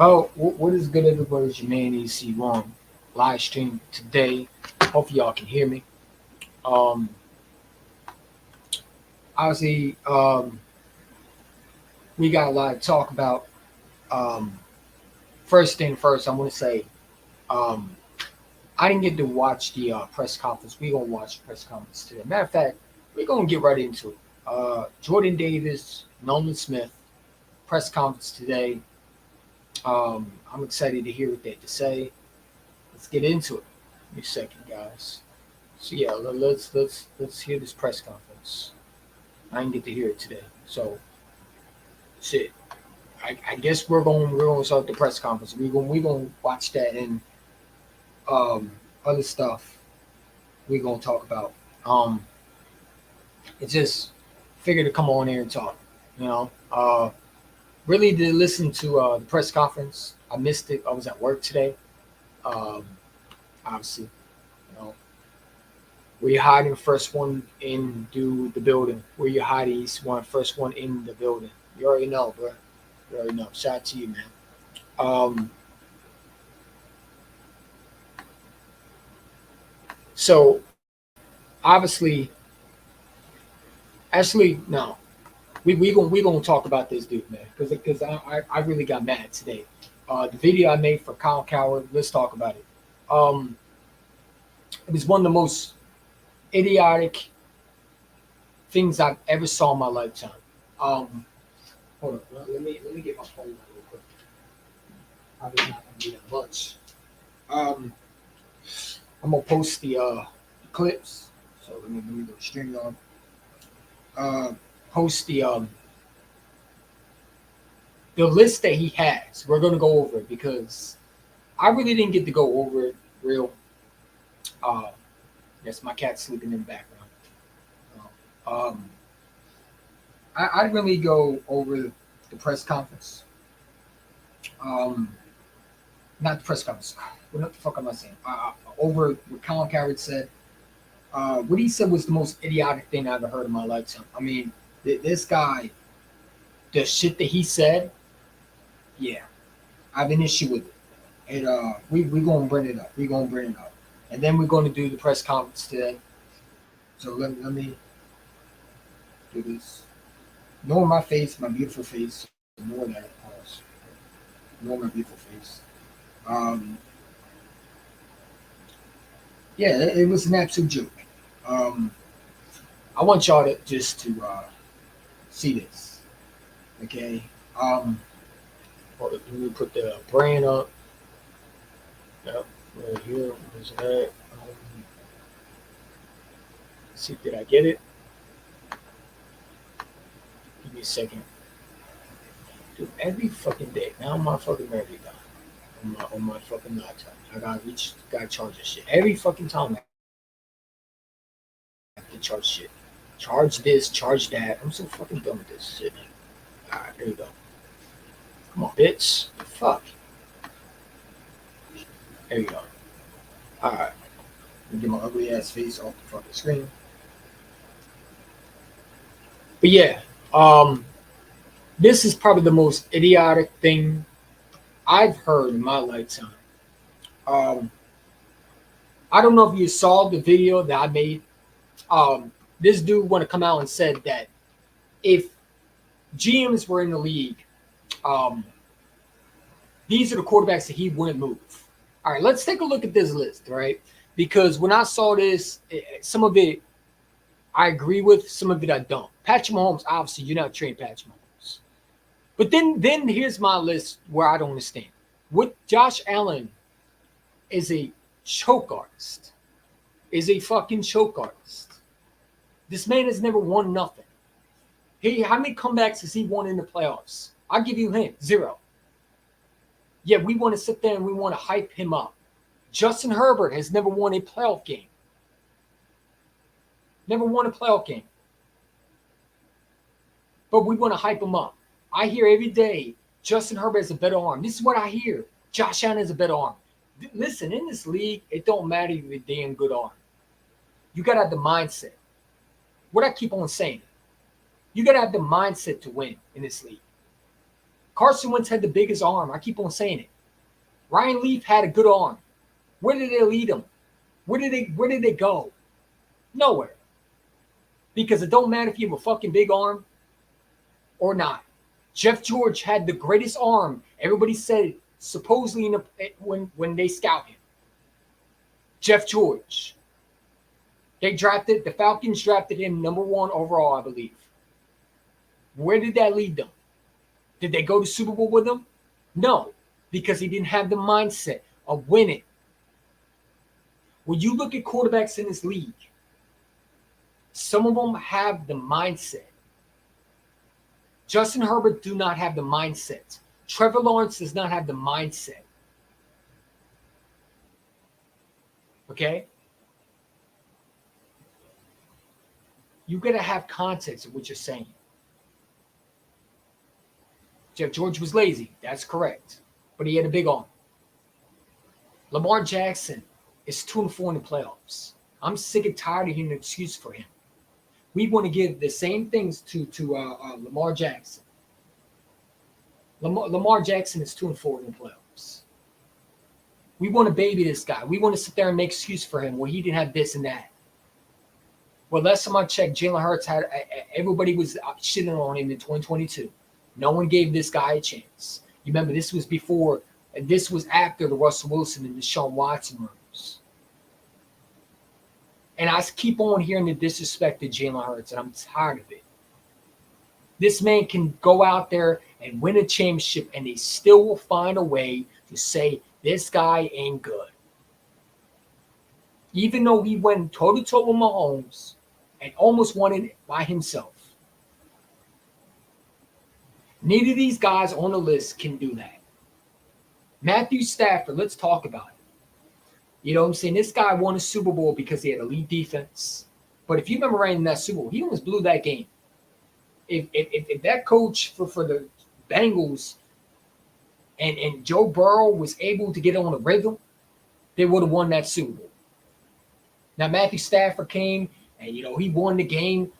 Oh, what is good, everybody? It's your man AC1 live stream today. Hopefully, y'all can hear me. Um, Obviously, we got a lot to talk about. Um, First thing first, I want to say um, I didn't get to watch the press conference. We're gonna watch the press conference today. Matter of fact, we're gonna get right into it. Jordan Davis, Nolan Smith, press conference today. I'm excited to hear what they have to say. Let's get into it. Give me a second, guys. So yeah, let's hear this press conference. I didn't get to hear it today, so shit. I guess we're gonna start the press conference. We gonna watch that and um other stuff we gonna talk about. Um, it just figured to come on here and talk. You know, really did listen to the press conference. I missed it. I was at work today. Um, Obviously, you know, where you hiding first one into the building. Where you hiding first one in the building. You already know, bro. You already know. Shout out to you, man. Um, so obviously, actually, no, we gonna talk about this dude, man, because I really got mad today. The video I made for Kyle Coward. Let's talk about it. Um, it was one of the most idiotic things I've ever saw in my lifetime. Um, Hold on, let me get my phone out real quick. Probably not gonna be that much. Um, I'm gonna post the clips. So let me go stream on. Post the list that he has. We're gonna go over it because I really didn't get to go over it real. Uh, that's my cat sleeping in the background. Um, I'd really go over the press conference. Um, Not the press conference. What the fuck am I saying? Over what Colin Coward said. What he said was the most idiotic thing I ever heard in my lifetime. I mean, this guy, the shit that he said, yeah, I have an issue with it. And we gonna bring it up. We gonna bring it up, and then we're gonna do the press conference today. So let me do this. Ignore my face, my beautiful face. Ignore that. Pause. Ignore my beautiful face. Um, yeah, it was an absolute joke. Um, I want y'all to just to see this, okay? Let me put the brand up. Yep, right here. Where's that? See, did I get it? Give me a second. Dude, every fucking day. Now my fucking battery died on my fucking laptop. Gotta charge this shit every fucking time. I have to charge shit. Charge this, charge that. I'm so fucking done with this shit. Alright, there you go. Come on, bitch. Fuck. There you go. Alright. Let me get my ugly ass face off the fucking screen. But yeah, this is probably the most idiotic thing I've heard in my lifetime. Um, I don't know if you saw the video that I made. This dude want to come out and said that if GMs were in the league, um, these are the quarterbacks that he wouldn't move. All right, let's take a look at this list, right? Because when I saw this, some of it I agree with, some of it I don't. Patrick Mahomes, obviously, you're not trading Patrick Mahomes. But then here's my list where I don't understand. What Josh Allen is a choke artist, is a fucking choke artist. This man has never won nothing. How many comebacks has he won in the playoffs? I'll give you a hint, 0. Yeah, we want to sit there and we want to hype him up. Justin Herbert has never won a playoff game. Never won a playoff game. But we want to hype him up. I hear every day Justin Herbert has a better arm. This is what I hear. Josh Allen has a better arm. Listen, in this league, it don't matter if you're a damn good arm. You got to have the mindset. What I keep on saying, you got to have the mindset to win in this league. Carson Wentz had the biggest arm. I keep on saying it. Ryan Leaf had a good arm. Where did they lead him? Where did they go? Nowhere. Because it don't matter if you have a fucking big arm or not. Jeff George had the greatest arm. Everybody said supposedly when they scout him. Jeff George. The Falcons drafted him number 1 overall, I believe. Where did that lead them? Did they go to Super Bowl with him? No, because he didn't have the mindset of winning. When you look at quarterbacks in this league, some of them have the mindset. Justin Herbert do not have the mindset. Trevor Lawrence does not have the mindset. Okay? You got to have context of what you're saying. Jeff George was lazy. That's correct. But he had a big arm. Lamar Jackson is 2-4 in the playoffs. I'm sick and tired of hearing an excuse for him. We want to give the same things to Lamar Jackson. Lamar Jackson is 2-4 in the playoffs. We want to baby this guy. We want to sit there and make excuse for him. Well, he didn't have this and that. Well, last time I checked, Jalen Hurts had everybody was shitting on him in 2022. No one gave this guy a chance. You remember this was before, and this was after the Russell Wilson and Deshaun Watson rumors. And I keep on hearing the disrespect to Jalen Hurts, and I'm tired of it. This man can go out there and win a championship, and they still will find a way to say this guy ain't good. Even though he went toe-to-toe with Mahomes and almost won it by himself. Neither of these guys on the list can do that. Matthew Stafford, let's talk about it. You know what I'm saying? This guy won a Super Bowl because he had elite defense. But if you remember right in that Super Bowl, he almost blew that game. If that coach for the Bengals and Joe Burrow was able to get on a rhythm, they would have won that Super Bowl. Now, Matthew Stafford came and, he won the game.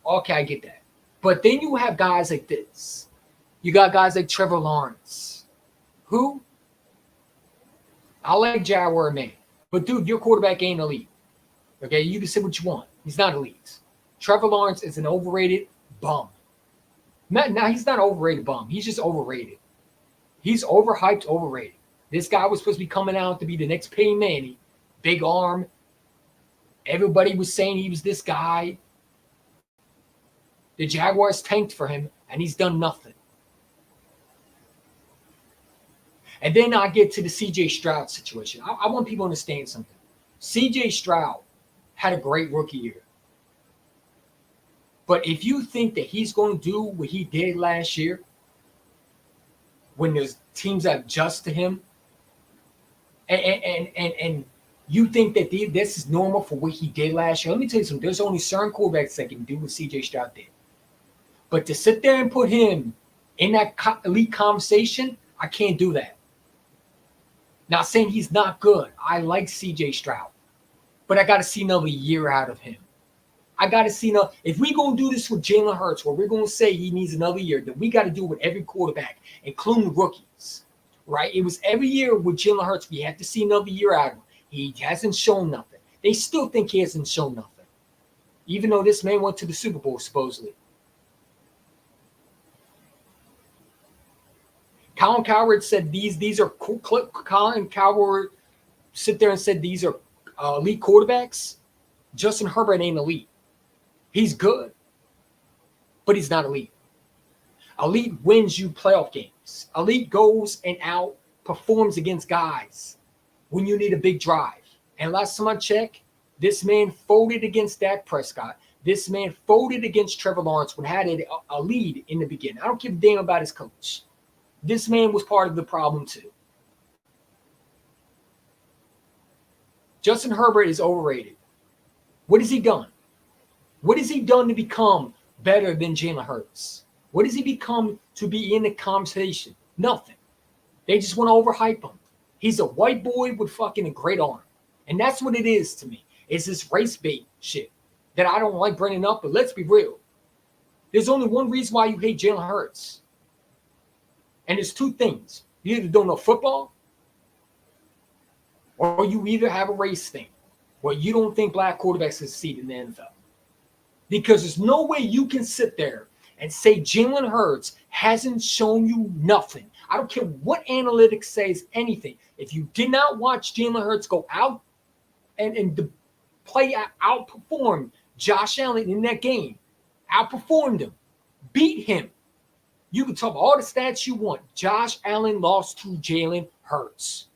Okay, I get that. But then you have guys like this. You got guys like Trevor Lawrence. Who? I like Jaguar man. But, dude, your quarterback ain't elite. Okay, you can say what you want. He's not elite. Trevor Lawrence is an overrated bum. Now, he's not an overrated bum. He's just overrated. He's overhyped, overrated. This guy was supposed to be coming out to be the next Peyton Manning. Big arm. Everybody was saying he was this guy. The Jaguars tanked for him, and he's done nothing. And then I get to the C.J. Stroud situation. I want people to understand something. C.J. Stroud had a great rookie year. But if you think that he's going to do what he did last year, when there's teams that adjust to him, and you think that this is normal for what he did last year, let me tell you something. There's only certain quarterbacks that can do what C.J. Stroud did. But to sit there and put him in that elite conversation, I can't do that. Not saying he's not good. I like C.J. Stroud. But I got to see another year out of him. I got to see another. If we're going to do this with Jalen Hurts, where we're going to say he needs another year, then we got to do it with every quarterback, including rookies. Right? It was every year with Jalen Hurts, we have to see another year out of him. He hasn't shown nothing. They still think he hasn't shown nothing. Even though this man went to the Super Bowl, supposedly. Colin Cowherd said these are cool. Colin Cowherd sit there and said these are elite quarterbacks. Justin Herbert ain't elite. He's good, but he's not elite. Elite wins you playoff games. Elite goes and out performs against guys when you need a big drive. And last time I checked, this man folded against Dak Prescott. This man folded against Trevor Lawrence when had a lead in the beginning. I don't give a damn about his coach. This man was part of the problem too. Justin Herbert is overrated. What has he done? What has he done to become better than Jalen Hurts? What has he become to be in the conversation? Nothing. They just want to overhype him. He's a white boy with fucking a great arm. And that's what it is to me. It's this race bait shit that I don't like bringing up, but let's be real. There's only one reason why you hate Jalen Hurts. And there's two things. You either don't know football or you either have a race thing where you don't think black quarterbacks succeed in the NFL. Because there's no way you can sit there and say Jalen Hurts hasn't shown you nothing. I don't care what analytics says anything. If you did not watch Jalen Hurts go out and play outperform Josh Allen in that game, outperformed him, beat him. You can talk all the stats you want. Josh Allen lost to Jalen Hurts.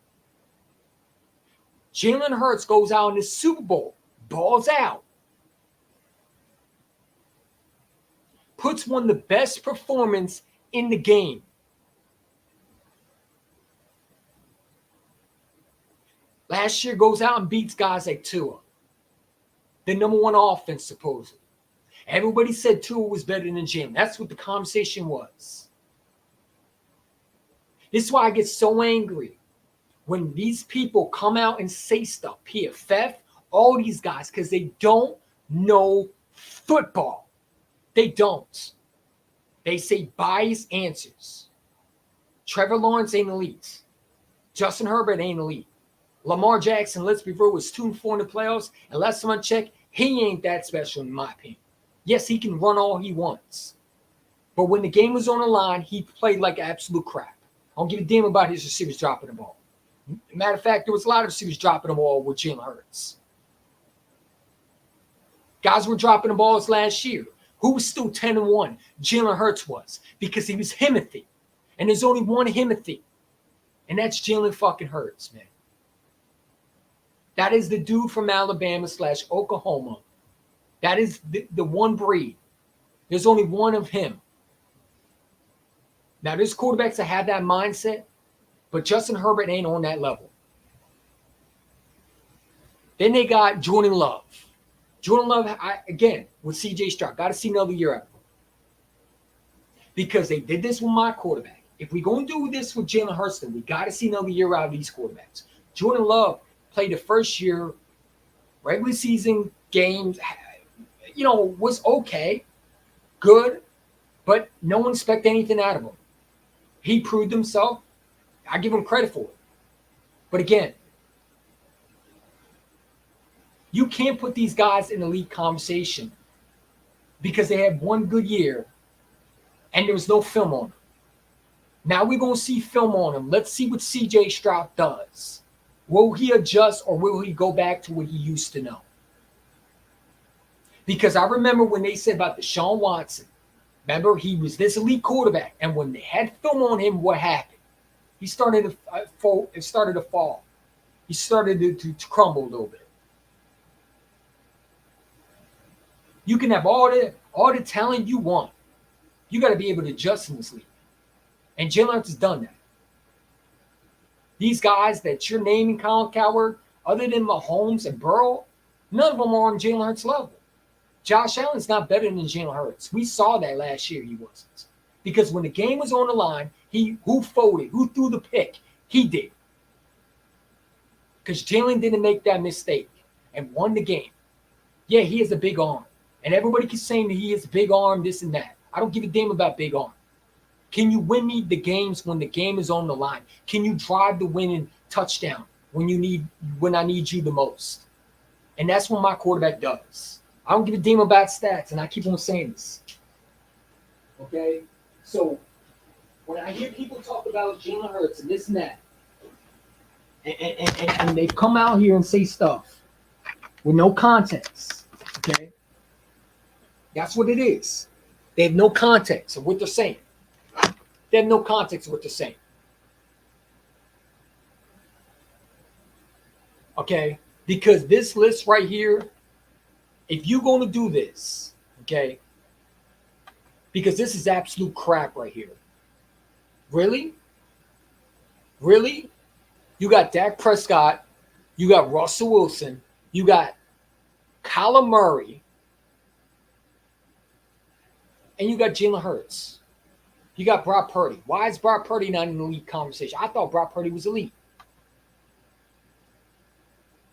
Jalen Hurts goes out in the Super Bowl, balls out, puts one of the best performance in the game. Last year goes out and beats guys like Tua, the number one offense supposedly. Everybody said Tua was better than Jalen. That's what the conversation was. This is why I get so angry when these people come out and say stuff, PFF, all these guys, because they don't know football. They don't. They say biased answers. Trevor Lawrence ain't elite. Justin Herbert ain't elite. Lamar Jackson, let's be real, was 2-4 in the playoffs. And last time I checked, he ain't that special in my opinion. Yes, he can run all he wants. But when the game was on the line, he played like absolute crap. I don't give a damn about his receivers dropping the ball. Matter of fact, there was a lot of receivers dropping the ball with Jalen Hurts. Guys were dropping the balls last year. Who was still 10-1? Jalen Hurts was. Because he was Himothy. And there's only one Himothy. And that's Jalen fucking Hurts, man. That is the dude from Alabama / Oklahoma. That is the one breed. There's only one of him. Now, there's quarterbacks that have that mindset, but Justin Herbert ain't on that level. Then they got Jordan Love. Jordan Love, again, with C.J. Stroud. Got to see another year out of him. Because they did this with my quarterback. If we're going to do this with Jalen Hurts, then we got to see another year out of these quarterbacks. Jordan Love played the first year, regular season games, was okay, good, but no one expected anything out of him. He proved himself. I give him credit for it. But again, you can't put these guys in the league conversation because they had one good year and there was no film on them. Now we're going to see film on him. Let's see what C.J. Stroud does. Will he adjust or will he go back to what he used to know? Because I remember when they said about Deshaun Watson, remember, he was this elite quarterback. And when they had film on him, what happened? He started to fall. It started to fall. He started to crumble a little bit. You can have all the talent you want. You got to be able to adjust in this league. And Jalen Hurts has done that. These guys that you're naming, Colin Cowherd, other than Mahomes and Burrow, none of them are on Jalen Hurts' level. Josh Allen's not better than Jalen Hurts. We saw that last year he wasn't. Because when the game was on the line, who folded, who threw the pick? He did. Because Jalen didn't make that mistake and won the game. Yeah, he has a big arm. And everybody keeps saying that he has a big arm, this and that. I don't give a damn about big arm. Can you win me the games when the game is on the line? Can you drive the winning touchdown when I need you the most? And that's what my quarterback does. I don't give a damn about stats, and I keep on saying this. Okay? So when I hear people talk about Jalen Hurts and this and that, and they come out here and say stuff with no context, okay? That's what it is. They have no context of what they're saying. They have no context of what they're saying. Okay? Because this list right here, if you're going to do this, okay, because this is absolute crap right here. Really? Really? You got Dak Prescott. You got Russell Wilson. You got Kyler Murray. And you got Jalen Hurts. You got Brock Purdy. Why is Brock Purdy not in the elite conversation? I thought Brock Purdy was elite.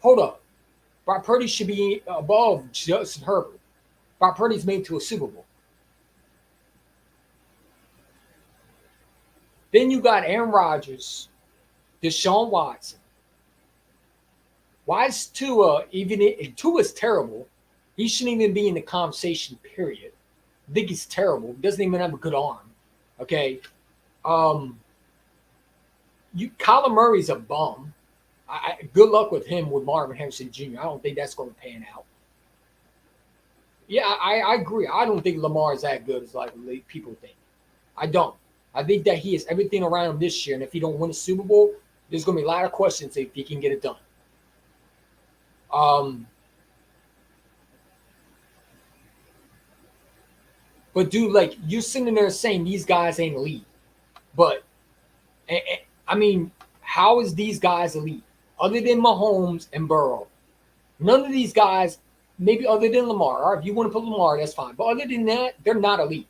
Hold up. Brock Purdy should be above Justin Herbert. Brock Purdy's made to a Super Bowl. Then you got Aaron Rodgers, Deshaun Watson. Why is Tua even? Tua's terrible. He shouldn't even be in the conversation. Period. I think he's terrible. He doesn't even have a good arm. Okay. Kyler Murray's a bum. Good luck with him with Marvin Harrison Jr. I don't think that's going to pan out. Yeah, I agree. I don't think Lamar is that good as like people think. I don't. I think that he has everything around him this year, and if he don't win a Super Bowl, there's going to be a lot of questions if he can get it done. But dude, like you're sitting there saying these guys ain't elite, but I mean, how is these guys elite? Other than Mahomes and Burrow, none of these guys, maybe other than Lamar. All right, if you want to put Lamar, that's fine. But other than that, they're not elite.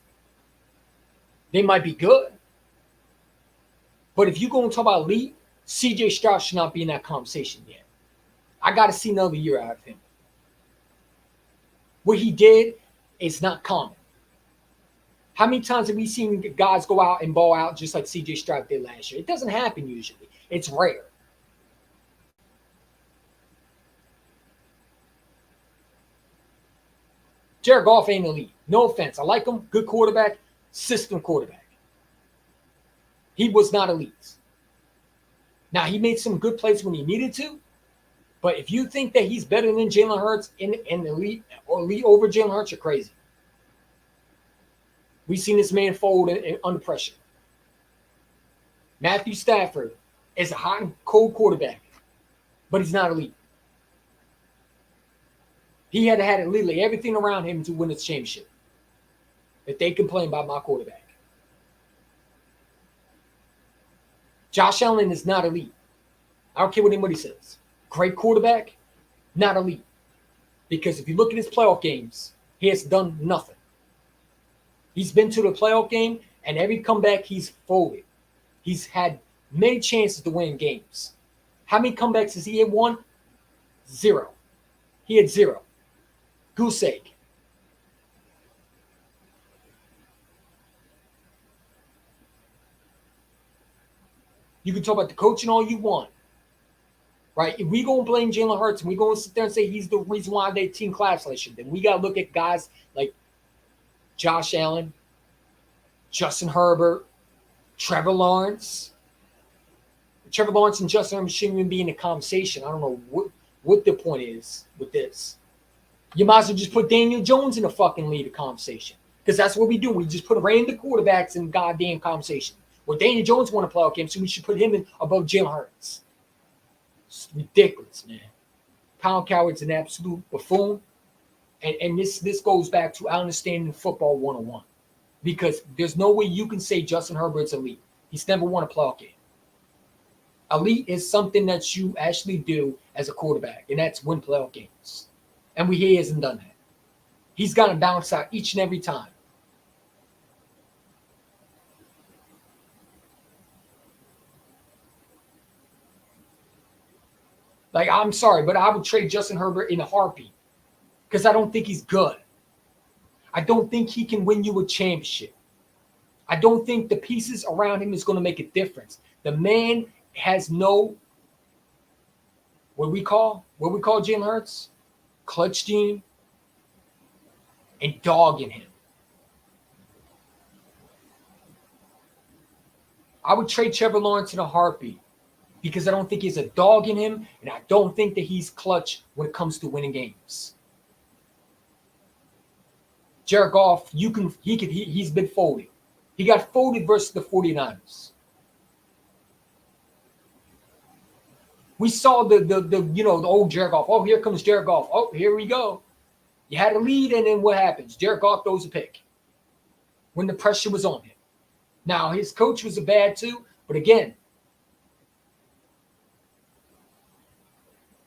They might be good. But if you're going to talk about elite, CJ Stroud should not be in that conversation yet. I got to see another year out of him. What he did is not common. How many times have we seen guys go out and ball out just like CJ Stroud did last year? It doesn't happen usually. It's rare. Jared Goff ain't elite. No offense. I like him. Good quarterback. System quarterback. He was not elite. Now, he made some good plays when he needed to. But if you think that he's better than Jalen Hurts in elite or elite over Jalen Hurts, you're crazy. We've seen this man fold under pressure. Matthew Stafford is a hot and cold quarterback, but he's not elite. He had literally everything around him to win the championship. If they complain about my quarterback. Josh Allen is not elite. I don't care what anybody says. Great quarterback, not elite. Because if you look at his playoff games, he has done nothing. He's been to the playoff game, and every comeback he's folded. He's had many chances to win games. How many comebacks has he had won? 0. He had 0. Goose egg. You can talk about the coaching all you want. Right? If we going to blame Jalen Hurts and we going to sit there and say he's the reason why they team collapsed last year, then we got to look at guys like Josh Allen, Justin Herbert, Trevor Lawrence. Trevor Lawrence and Justin Herbert shouldn't even be in the conversation. I don't know what the point is with this. You might as well just put Daniel Jones in the fucking lead of conversation. Because that's what we do. We just put random quarterbacks in goddamn conversation. Well, Daniel Jones won a playoff game, so we should put him in above Jalen Hurts. It's ridiculous, man. Pound Coward's an absolute buffoon. And this goes back to understanding football 101. Because there's no way you can say Justin Herbert's elite. He's never won a playoff game. Elite is something that you actually do as a quarterback, and that's win playoff games. And he hasn't done that. He's got to bounce out each and every time. Like, I'm sorry, but I would trade Justin Herbert in a heartbeat because I don't think he's good. I don't think he can win you a championship. I don't think the pieces around him is going to make a difference. The man has no, what we call Jalen Hurts? Clutch gene and dog in him. I would trade Trevor Lawrence in a heartbeat because I don't think he's a dog in him, and I don't think that he's clutch when it comes to winning games. Jared Goff, he's been folded. He got folded versus the 49ers. We saw the old Jared Goff. Oh, here comes Jared Goff. Oh, here we go. You had a lead, and then what happens? Jared Goff throws a pick when the pressure was on him. Now, his coach was a bad too, but again,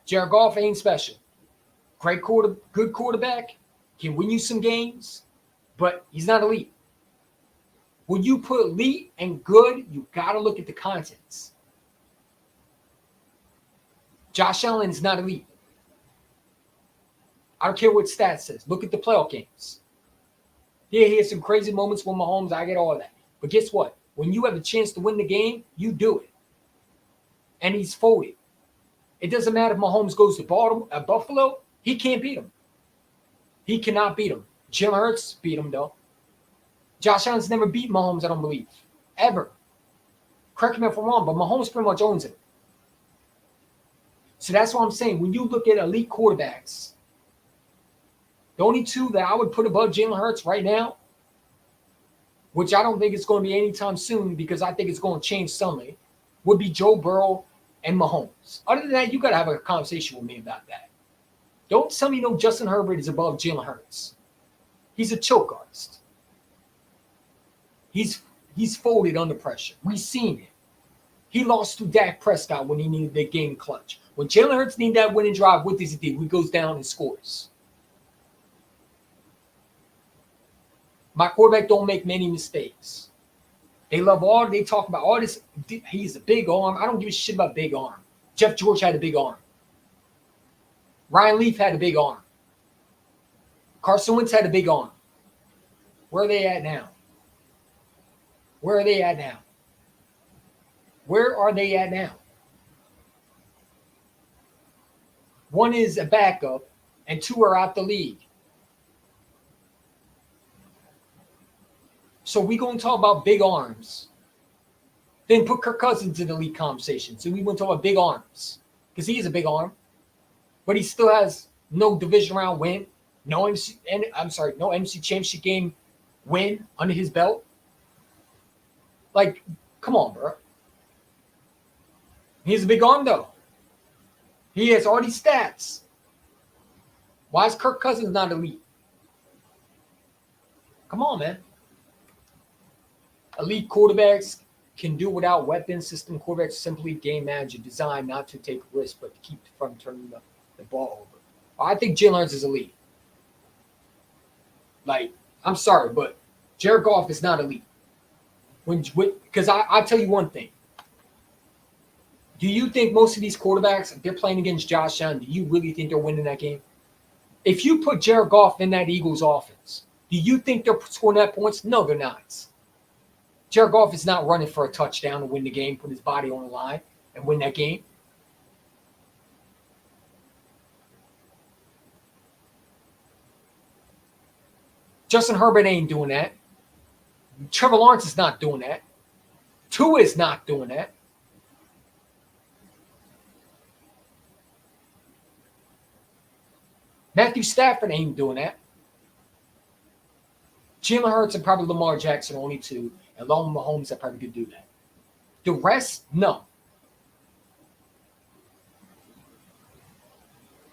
Jared Goff ain't special. Good quarterback, can win you some games, but he's not elite. When you put elite and good, you got to look at the contents. Josh Allen is not elite. I don't care what stats says. Look at the playoff games. Yeah, he has some crazy moments with Mahomes. I get all of that. But guess what? When you have a chance to win the game, you do it. And he's folded. It doesn't matter if Mahomes goes to Buffalo, he can't beat him. He cannot beat him. Jalen Hurts beat him, though. Josh Allen's never beat Mahomes, I don't believe. Ever. Correct me if I'm wrong, but Mahomes pretty much owns it. So that's what I'm saying. When you look at elite quarterbacks, the only two that I would put above Jalen Hurts right now, which I don't think it's going to be anytime soon because I think it's going to change suddenly, would be Joe Burrow and Mahomes. Other than that, you got to have a conversation with me about that. Don't tell me Justin Herbert is above Jalen Hurts. He's a choke artist. He's folded under pressure. We've seen it. He lost to Dak Prescott when he needed the game clutch. When Jalen Hurts needed that winning drive, what does he do? He goes down and scores. My quarterback don't make many mistakes. They talk about all this. He's a big arm. I don't give a shit about big arm. Jeff George had a big arm. Ryan Leaf had a big arm. Carson Wentz had a big arm. Where are they at now? Where are they at now? Where are they at now? One is a backup, and two are out the league. So we going to talk about big arms. Then put Kirk Cousins in the league conversation. So we want to talk about big arms. Because he is a big arm. But he still has no division round win. No NFC Championship game win under his belt. Like, come on, bro. He's a big arm, though. He has all these stats. Why is Kirk Cousins not elite? Come on, man. Elite quarterbacks can do without weapons. System quarterbacks simply game manager designed not to take risks, but to keep from turning the ball over. I think Jalen Hurts is elite. Like, I'm sorry, but Jared Goff is not elite. Because I'll tell you one thing. Do you think most of these quarterbacks, if they're playing against Josh Allen, do you really think they're winning that game? If you put Jared Goff in that Eagles offense, do you think they're scoring that points? No, they're not. Jared Goff is not running for a touchdown to win the game, put his body on the line, and win that game. Justin Herbert ain't doing that. Trevor Lawrence is not doing that. Tua is not doing that. Matthew Stafford ain't doing that. Jalen Hurts and probably Lamar Jackson are only two, and along with Mahomes that probably could do that. The rest, no.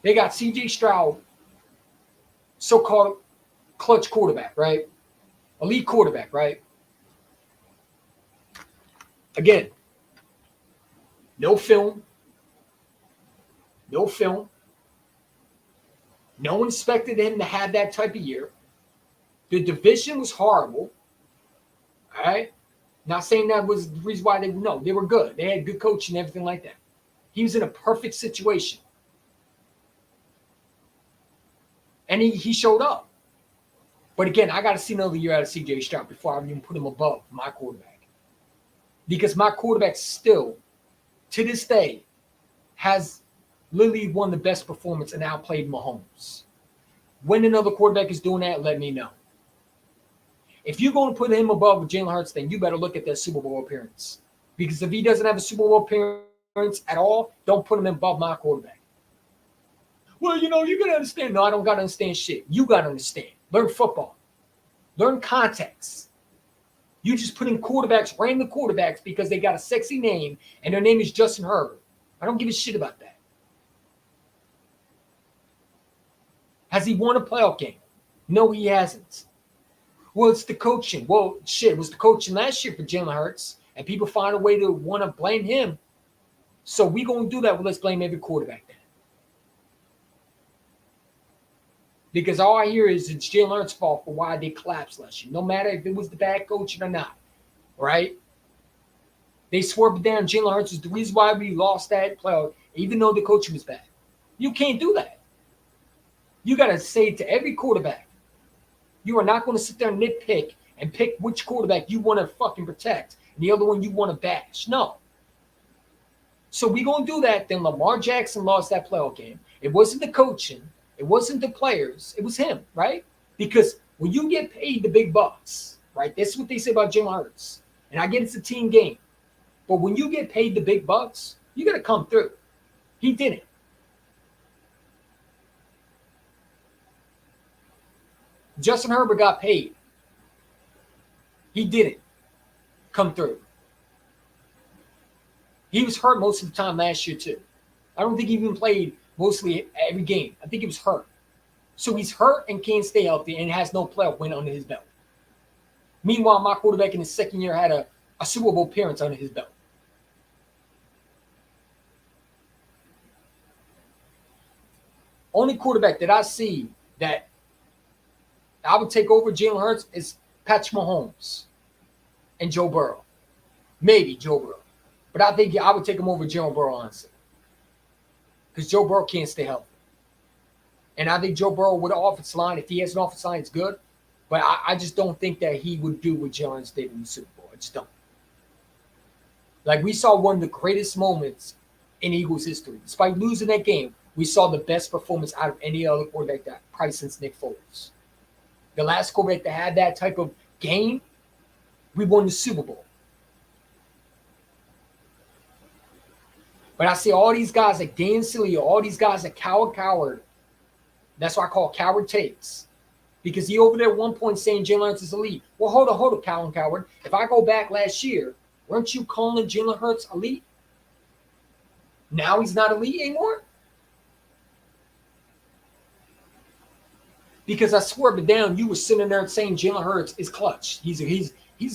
They got C.J. Stroud, so-called clutch quarterback, right? Elite quarterback, right? Again, no film. No film. No one expected him to have that type of year. The division was horrible. All right? Not saying that was the reason why they were good. They had good coaching and everything like that. He was in a perfect situation. And he showed up. But again, I got to see another year out of C.J. Stroud before I even put him above my quarterback. Because my quarterback still, to this day, has literally one of the best performance and outplayed Mahomes. When another quarterback is doing that, let me know. If you're going to put him above Jalen Hurts, then you better look at that Super Bowl appearance. Because if he doesn't have a Super Bowl appearance at all, don't put him above my quarterback. Well, you're going to understand. No, I don't got to understand shit. You got to understand. Learn football. Learn context. You just put in quarterbacks, random quarterbacks, because they got a sexy name, and their name is Justin Herbert. I don't give a shit about that. Has he won a playoff game? No, he hasn't. Well, it's the coaching. Well, shit, it was the coaching last year for Jalen Hurts, and people find a way to want to blame him. So we going to do that. Well, let's blame every quarterback then. Because all I hear is it's Jalen Hurts' fault for why they collapsed last year. No matter if it was the bad coaching or not, right? They swerved it down. Jalen Hurts is the reason why we lost that playoff, even though the coaching was bad. You can't do that. You got to say to every quarterback, you are not going to sit there and nitpick and pick which quarterback you want to fucking protect and the other one you want to bash. No. So we going to do that. Then Lamar Jackson lost that playoff game. It wasn't the coaching. It wasn't the players. It was him, right? Because when you get paid the big bucks, right, that's what they say about Jalen Hurts. And I get it's a team game. But when you get paid the big bucks, you got to come through. He didn't. Justin Herbert got paid. He didn't come through. He was hurt most of the time last year, too. I don't think he even played mostly every game. I think he was hurt. So he's hurt and can't stay healthy and has no playoff win under his belt. Meanwhile, my quarterback in his second year had a Super Bowl appearance under his belt. Only quarterback that I see that I would take over Jalen Hurts is Patrick Mahomes and Joe Burrow. Maybe Joe Burrow. But I think I would take him over Joe Burrow, honestly. Because Joe Burrow can't stay healthy. And I think Joe Burrow with an offensive line, if he has an offensive line, it's good. But I just don't think that he would do what Jalen Hurts did in the Super Bowl. I just don't. Like, we saw one of the greatest moments in Eagles history. Despite losing that game, we saw the best performance out of any other quarterback that probably since Nick Foles. The last quarterback that had that type of game, we won the Super Bowl. But I see all these guys like Dan Sileo, all these guys like Coward. That's why I call Coward takes. Because he over there at one point saying Jalen Hurts is elite. Well, hold on, Coward. If I go back last year, weren't you calling Jalen Hurts elite? Now he's not elite anymore? Because I swear but down, you were sitting there saying Jalen Hurts is clutch. He's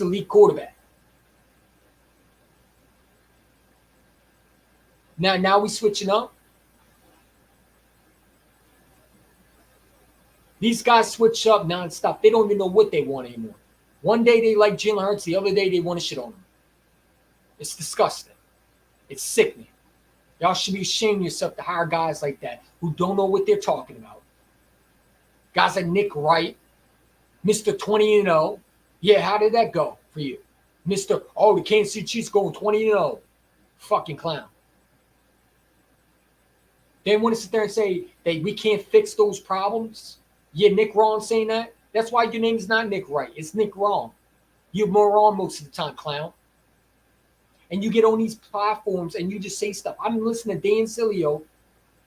elite quarterback. Now we switching up. These guys switch up nonstop. They don't even know what they want anymore. One day they like Jalen Hurts, the other day they want to shit on him. It's disgusting. It's sickening. Y'all should be ashamed of yourself to hire guys like that who don't know what they're talking about. Guys like Nick Wright, Mr. 20-0. Yeah, how did that go for you? Mr. Oh, the Kansas City Chiefs going 20-0. Fucking clown. They want to sit there and say that we can't fix those problems. Yeah, Nick Wrong saying that. That's why your name is not Nick Wright. It's Nick Wrong. You're more wrong most of the time, clown. And you get on these platforms and you just say stuff. I'm listening to Dan Sileo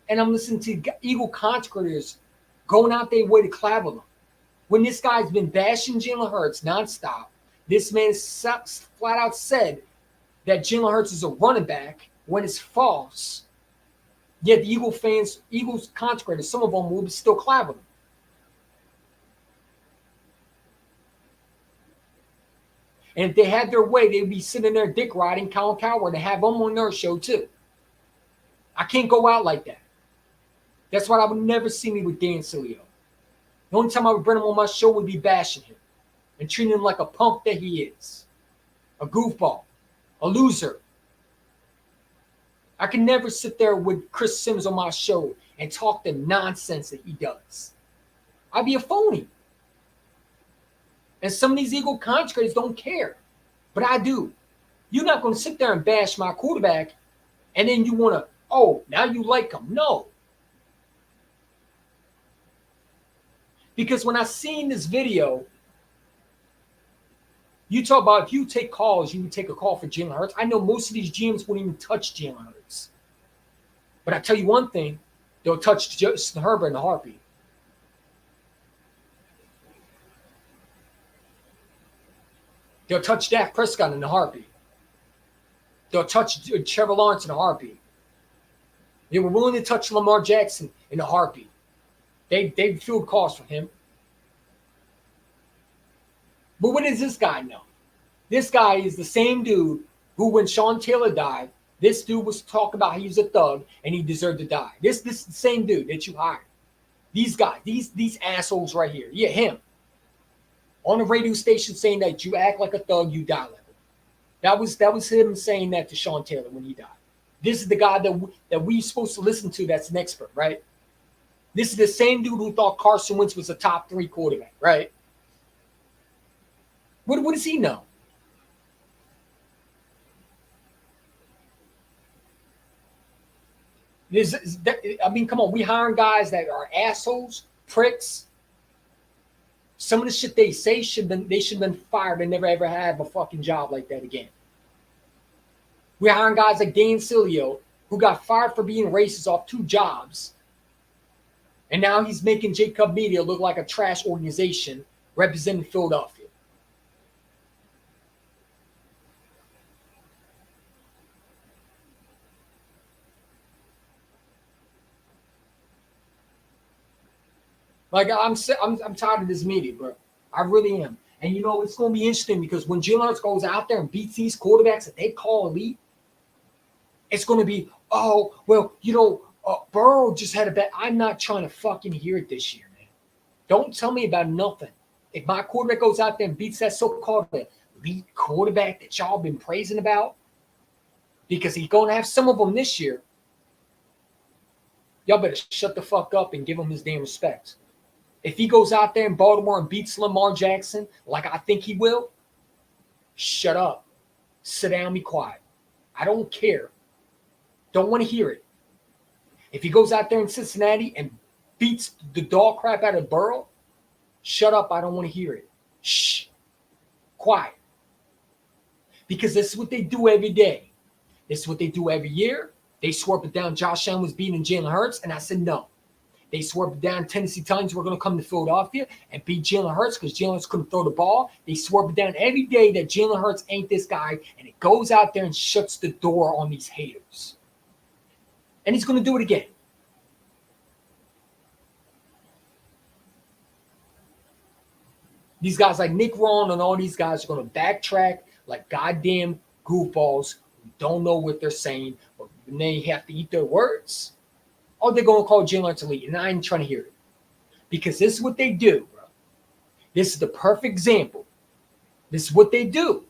and I'm listening to Eagle contributors going out their way to clap with him. When this guy's been bashing Jalen Hurts nonstop, this man flat out said that Jalen Hurts is a running back when it's false. Yet the Eagles contributors, some of them will be still clapping him. And if they had their way, they'd be sitting there dick riding Colin Coward and have them on their show too. I can't go out like that. That's why I would never see me with Dan Sileo. The only time I would bring him on my show would be bashing him and treating him like a punk that he is. A goofball. A loser. I can never sit there with Chris Sims on my show and talk the nonsense that he does. I'd be a phony. And some of these Eagle contractors don't care. But I do. You're not going to sit there and bash my quarterback and then you want to, oh, now you like him. No. Because when I seen this video, you talk about if you take calls, you would take a call for Jalen Hurts. I know most of these GMs wouldn't even touch Jalen Hurts. But I tell you one thing, they'll touch Justin Herbert in a heartbeat. They'll touch Dak Prescott in a heartbeat. They'll touch Trevor Lawrence in a heartbeat. They were willing to touch Lamar Jackson in a heartbeat. They filled calls for him. But what does this guy know? This guy is the same dude who, when Sean Taylor died, this dude was talking about he was a thug and he deserved to die. This is the same dude that you hired. These guys, these assholes right here. Yeah, him. On the radio station saying that you act like a thug, you die level. That was him saying that to Sean Taylor when he died. This is the guy that we supposed to listen to that's an expert, right? This is the same dude who thought Carson Wentz was a top 3 quarterback, right? What does he know? I mean, come on, we hiring guys that are assholes, pricks. Some of the shit they say they should have been fired and never ever have a fucking job like that again. We're hiring guys like Dan Cilio, who got fired for being racist off 2 jobs. And now he's making Jacob Media look like a trash organization representing Philadelphia. Like I'm tired of this media, bro. I really am. And you know it's going to be interesting because when Jalen Hurts goes out there and beats these quarterbacks that they call elite, it's going to be, oh well, Burrow just had a bet. I'm not trying to fucking hear it this year, man. Don't tell me about nothing. If my quarterback goes out there and beats that so-called elite quarterback that y'all been praising about, because he's going to have some of them this year, y'all better shut the fuck up and give him his damn respect. If he goes out there in Baltimore and beats Lamar Jackson, like I think he will, shut up. Sit down, be quiet. I don't care. Don't want to hear it. If he goes out there in Cincinnati and beats the dog crap out of Burrow, shut up. I don't want to hear it. Shh. Quiet. Because this is what they do every day. This is what they do every year. They swore up and down Josh Allen was beating Jalen Hurts, and I said no. They swore up and down Tennessee Titans were going to come to Philadelphia and beat Jalen Hurts because Jalen Hurts couldn't throw the ball. They swore up and down every day that Jalen Hurts ain't this guy, and it goes out there and shuts the door on these haters. And he's going to do it again. These guys like Nick Ron and all these guys are going to backtrack like goddamn goofballs who don't know what they're saying, but they have to eat their words. Oh, they're going to call Jalen Hurts elite, and I ain't trying to hear it. Because this is what they do, bro. This is the perfect example. This is what they do.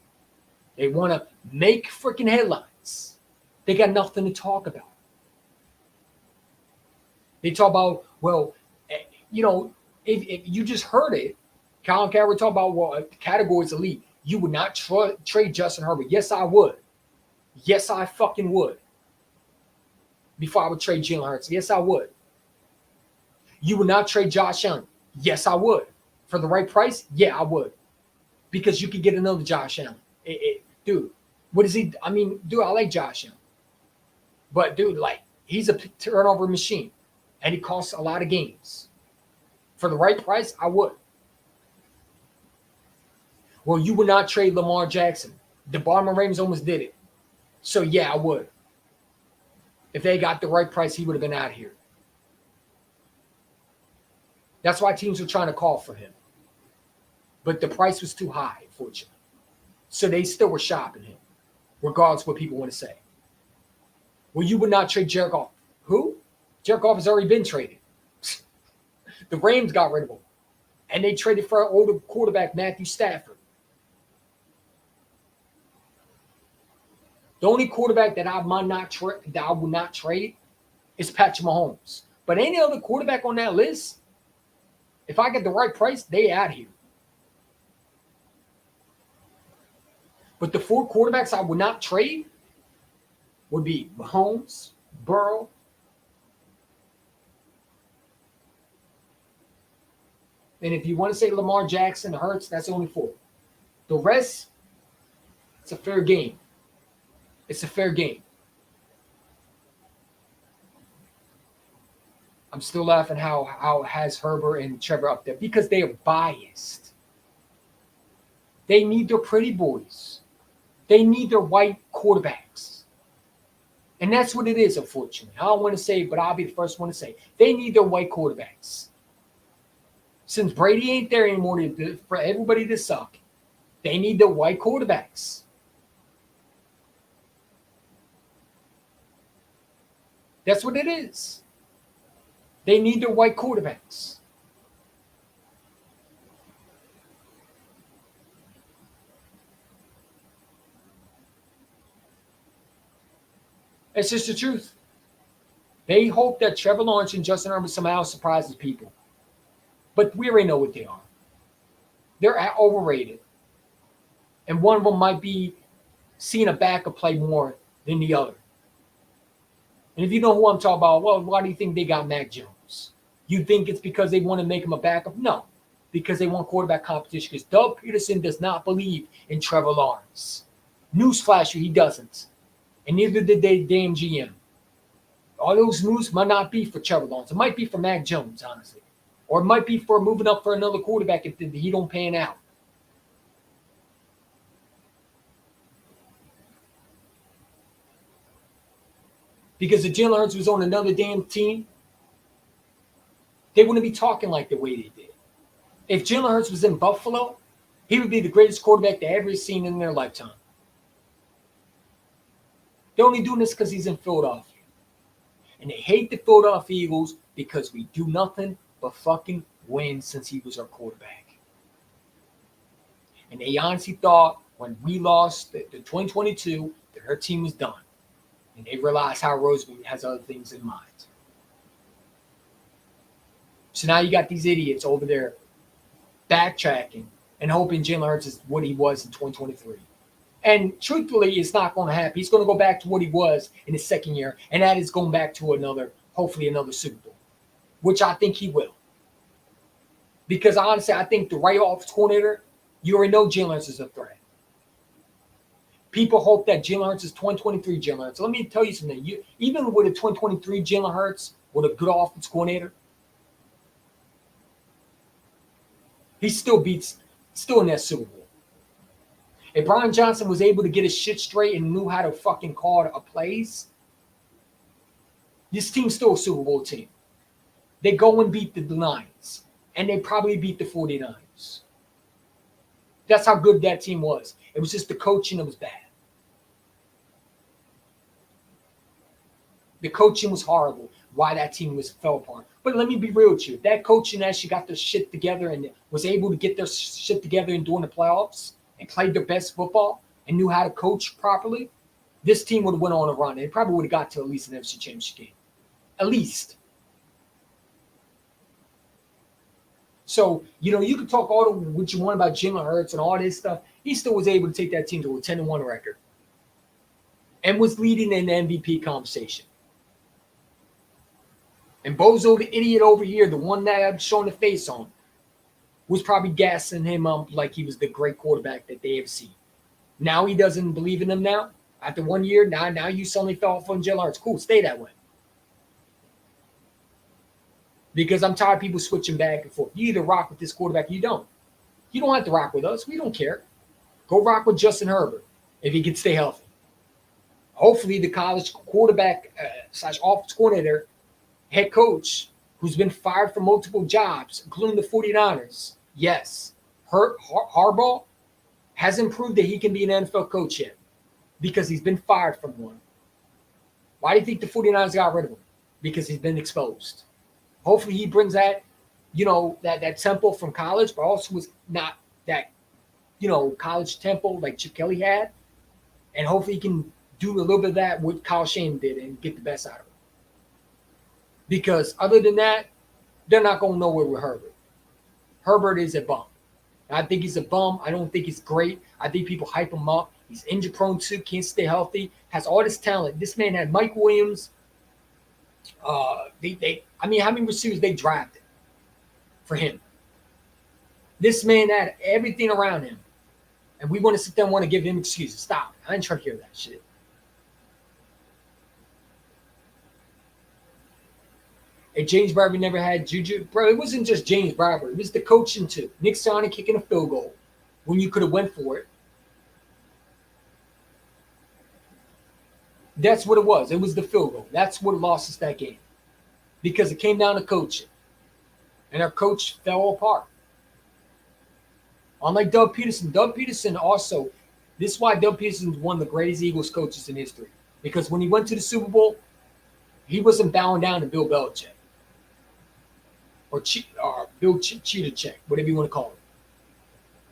They want to make freaking headlines. They got nothing to talk about. They talk about, well, if you just heard it, Colin Cowherd talk about, well, the category is elite. You would not trade Justin Herbert. Yes, I would. Yes, I fucking would. Before I would trade Jalen Hurts. Yes, I would. You would not trade Josh Allen. Yes, I would. For the right price? Yeah, I would. Because you could get another Josh Allen. Dude, what is he? I mean, dude, I like Josh Allen. But, dude, like, he's a turnover machine. And he costs a lot of games. For the right price, I would. Well, you would not trade Lamar Jackson. The Baltimore Ravens almost did it. So, yeah, I would. If they got the right price, he would have been out here. That's why teams were trying to call for him. But the price was too high, unfortunately. So they still were shopping him, regardless of what people want to say. Well, you would not trade Jared Goff. Who? Jared Goff has already been traded. The Rams got rid of him. And they traded for an older quarterback, Matthew Stafford. The only quarterback that I would not trade is Patrick Mahomes. But any other quarterback on that list, if I get the right price, they out here. But the 4 quarterbacks I would not trade would be Mahomes, Burrow, and if you want to say Lamar Jackson, Hurts, that's only 4. The rest, it's a fair game. It's a fair game. I'm still laughing how has Herbert and Trevor up there because they are biased. They need their pretty boys. They need their white quarterbacks. And that's what it is, unfortunately. I don't want to say it, but I'll be the first one to say they need their white quarterbacks. Since Brady ain't there anymore for everybody to suck, they need their white quarterbacks. That's what it is. They need their white quarterbacks. It's just the truth. They hope that Trevor Lawrence and Justin Herbert somehow surprises people. But we already know what they are. They're overrated. And one of them might be seeing a backup play more than the other. And if you know who I'm talking about, well, why do you think they got Mac Jones? You think it's because they want to make him a backup? No, because they want quarterback competition. Because Doug Peterson does not believe in Trevor Lawrence. Newsflash, he doesn't. And neither did they damn GM. All those moves might not be for Trevor Lawrence. It might be for Mac Jones, honestly. Or it might be for moving up for another quarterback if he don't pan out. Because if Jalen Hurts was on another damn team, they wouldn't be talking like the way they did. If Jalen Hurts was in Buffalo, he would be the greatest quarterback they ever seen in their lifetime. They're only doing this because he's in Philadelphia. And they hate the Philadelphia Eagles because we do nothing but fucking win since he was our quarterback. And they honestly thought when we lost the 2022 that her team was done. And they realized how Roseman has other things in mind. So now you got these idiots over there backtracking and hoping Jalen Hurts is what he was in 2023. And truthfully, it's not going to happen. He's going to go back to what he was in his second year, and that is going back to hopefully another Super Bowl, which I think he will. Because honestly, I think the right offensive coordinator, you already know Jalen Hurts is a threat. People hope that Jalen Hurts is 2023 Jalen Hurts. So let me tell you something. Even with a 2023 Jalen Hurts, with a good offensive coordinator, he still in that Super Bowl. If Brian Johnson was able to get his shit straight and knew how to fucking call a plays, this team's still a Super Bowl team. They go and beat the Lions, and they probably beat the 49ers. That's how good that team was. It was just the coaching that was bad. The coaching was horrible. Why that team fell apart. But let me be real with you. That coaching actually got their shit together and was able to get their shit together and during the playoffs and played their best football and knew how to coach properly, this team would have went on a run. It probably would have got to at least an NFC Championship game. At least. So, you can talk all what you want about Jalen Hurts and all this stuff. He still was able to take that team to a 10-1 record and was leading in the MVP conversation. And Bozo, the idiot over here, the one that I'm showing the face on, was probably gassing him up like he was the great quarterback that they have seen. Now he doesn't believe in him now. After 1 year, now you suddenly fell off on Jalen Hurts. Cool, stay that way. Because I'm tired of people switching back and forth. You either rock with this quarterback or you don't. You don't have to rock with us. We don't care. Go rock with Justin Herbert if he can stay healthy. Hopefully the college quarterback / offensive coordinator, head coach, who's been fired from multiple jobs, including the 49ers, yes, Harbaugh hasn't proved that he can be an NFL coach yet because he's been fired from one. Why do you think the 49ers got rid of him? Because he's been exposed. Hopefully he brings that, that tempo from college, but also was not that, college tempo like Chip Kelly had. And hopefully he can do a little bit of that what Kyle Shanahan did and get the best out of it. Because other than that, they're not going nowhere with Herbert. Herbert is a bum. I think he's a bum. I don't think he's great. I think people hype him up. He's injury prone too, can't stay healthy, has all this talent. This man had Mike Williams. How many receivers they drafted for him? This man had everything around him. And we want to sit there and want to give him excuses. Stop. I ain't trying to hear that shit. And James Bradbury never had juju. Bro, it wasn't just James Bradbury. It was the coaching too. Nick Sirianni kicking a field goal when you could have went for it. That's what it was. It was the field goal. That's what lost us that game. Because it came down to coaching. And our coach fell apart. Unlike Doug Peterson also, this is why Doug Peterson is one of the greatest Eagles coaches in history. Because when he went to the Super Bowl, he wasn't bowing down to Bill Belichick. Or Bill Cheetah, whatever you want to call it.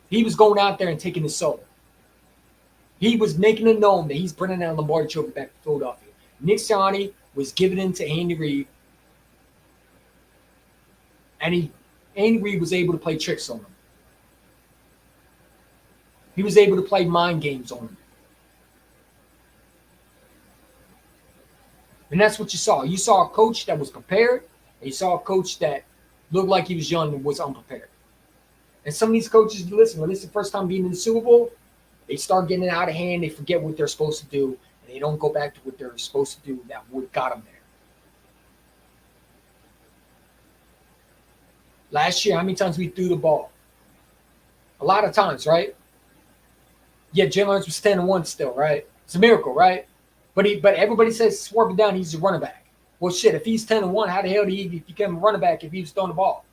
He was going out there and taking his soul. He was making it known that he's bringing that Lombardi Trophy back to Philadelphia. Nick Sirianni was giving in to Andy Reid. And Andy Reid was able to play tricks on him. He was able to play mind games on him. And that's what you saw. You saw a coach that was prepared, and you saw a coach that looked like he was young and was unprepared. And some of these coaches, listen, when it's the first time being in the Super Bowl, they start getting it out of hand. They forget what they're supposed to do, and they don't go back to what they're supposed to do that would got them there. Last year, how many times we threw the ball? A lot of times, right? Yeah, Jalen Hurts was 10-1 still, right? It's a miracle, right? But everybody says swerve it down, he's a running back. Well, shit, if he's 10-1, how the hell did he become a running back if he was throwing the ball?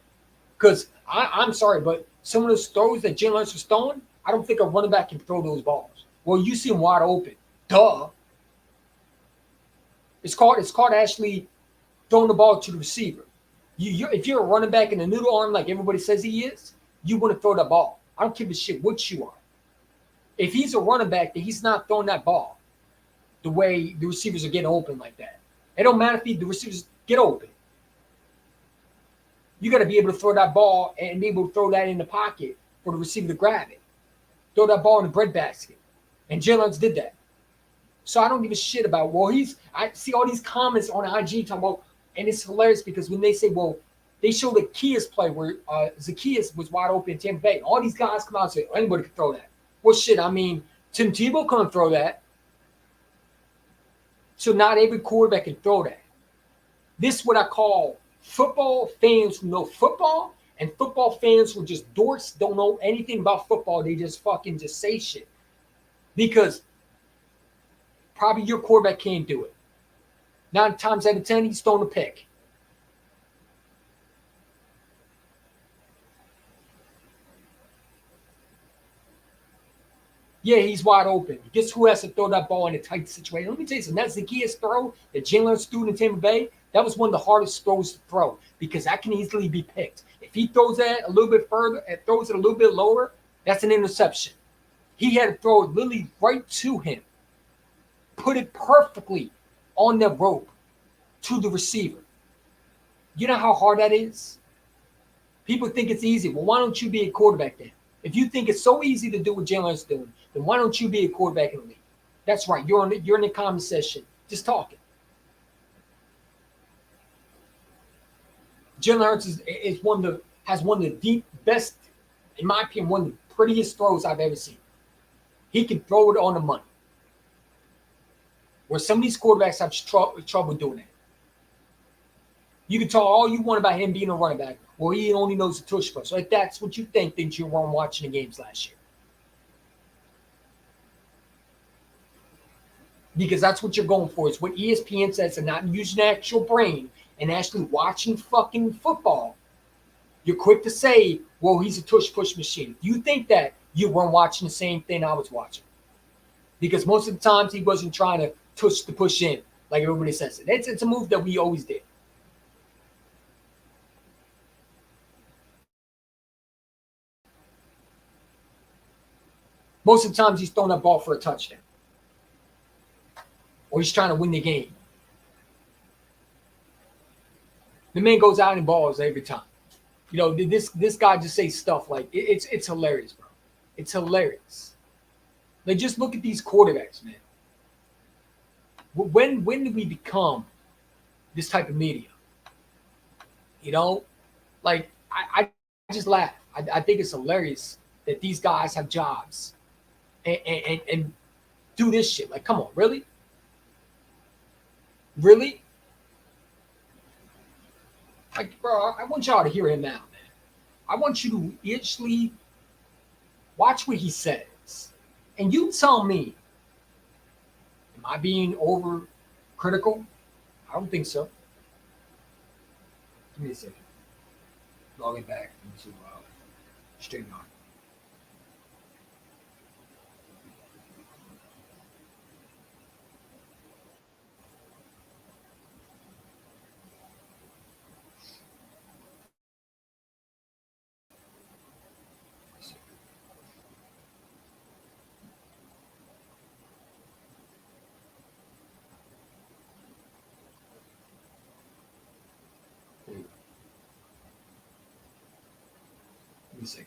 Because I'm sorry, but some of those throws that Jalen Hurts was throwing, I don't think a running back can throw those balls. Well, you see him wide open. Duh. It's called actually throwing the ball to the receiver. If you're a running back in a noodle arm like everybody says he is, you want to throw the ball. I don't give a shit what you are. If he's a running back, then he's not throwing that ball the way the receivers are getting open like that. It don't matter if the receivers get open. You got to be able to throw that ball and be able to throw that in the pocket for the receiver to grab it. Throw that ball in the breadbasket. And Jalen Hurts did that. So I don't give a shit about, I see all these comments on IG talking about, and it's hilarious because when they say, well, they show the Zacchaeus play where Zacchaeus was wide open in Tampa Bay. All these guys come out and say, oh, anybody can throw that. Well, shit, I mean, Tim Tebow couldn't throw that. So not every quarterback can throw that. This is what I call football fans who know football and football fans who are just dorks, don't know anything about football. They just fucking just say shit. Because probably your quarterback can't do it. 9 times out of 10, he's throwing a pick. Yeah, he's wide open. Guess who has to throw that ball in a tight situation? Let me tell you something. That Zacchaeus throw that Jalen Hurts threw in Tampa Bay, that was one of the hardest throws to throw because that can easily be picked. If he throws that a little bit further and throws it a little bit lower, that's an interception. He had to throw it literally right to him, put it perfectly on the rope to the receiver. You know how hard that is? People think it's easy. Well, why don't you be a quarterback then? If you think it's so easy to do what Jalen Hurts doing, then why don't you be a quarterback in the league? That's right. You're in the comment section, just talking. Jalen Hurts has one of the deep best, in my opinion, one of the prettiest throws I've ever seen. He can throw it on the money. Where some of these quarterbacks have trouble doing it. You can talk all you want about him being a running back. Well, he only knows the tush push. So if that's what you think you weren't watching the games last year. Because that's what you're going for. It's what ESPN says, and not using the actual brain and actually watching fucking football. You're quick to say, well, he's a tush push machine. If you think that, you weren't watching the same thing I was watching. Because most of the times he wasn't trying to tush the push in, like everybody says it. It's a move that we always did. Most of the times he's throwing that ball for a touchdown. Or he's trying to win the game. The man goes out and balls every time. You know, this guy just says stuff like it's hilarious, bro. It's hilarious. Like, just look at these quarterbacks, man. When did we become this type of media? You know, like I just laugh. I think it's hilarious that these guys have jobs and do this shit. Like, come on, really? Really? Like, bro, I want y'all to hear him out, man. I want you to actually watch what he says. And you tell me, am I being over critical? I don't think so. Give me a second. Logging back into StreamYard. Let me see.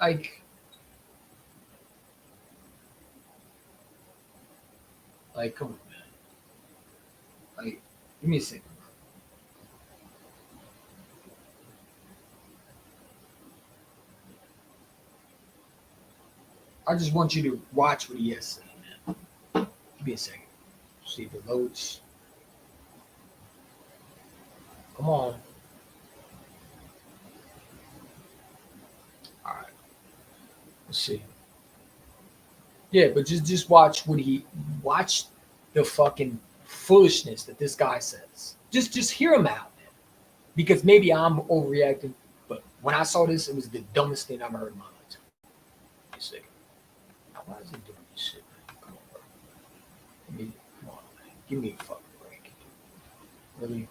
Like, come on, man. Like, give me a second. I just want you to watch what he has to say, man. Give me a second. See if it loads. Come on. All right. Let's see. Yeah, but just watch the fucking foolishness that this guy says. Just hear him out, man. Because maybe I'm overreacting, but when I saw this, it was the dumbest thing I've ever heard in my life. Give me a second. Now, why is he doing this shit, man? Come on, bro. Come on, man. Give me a fucking break. Really?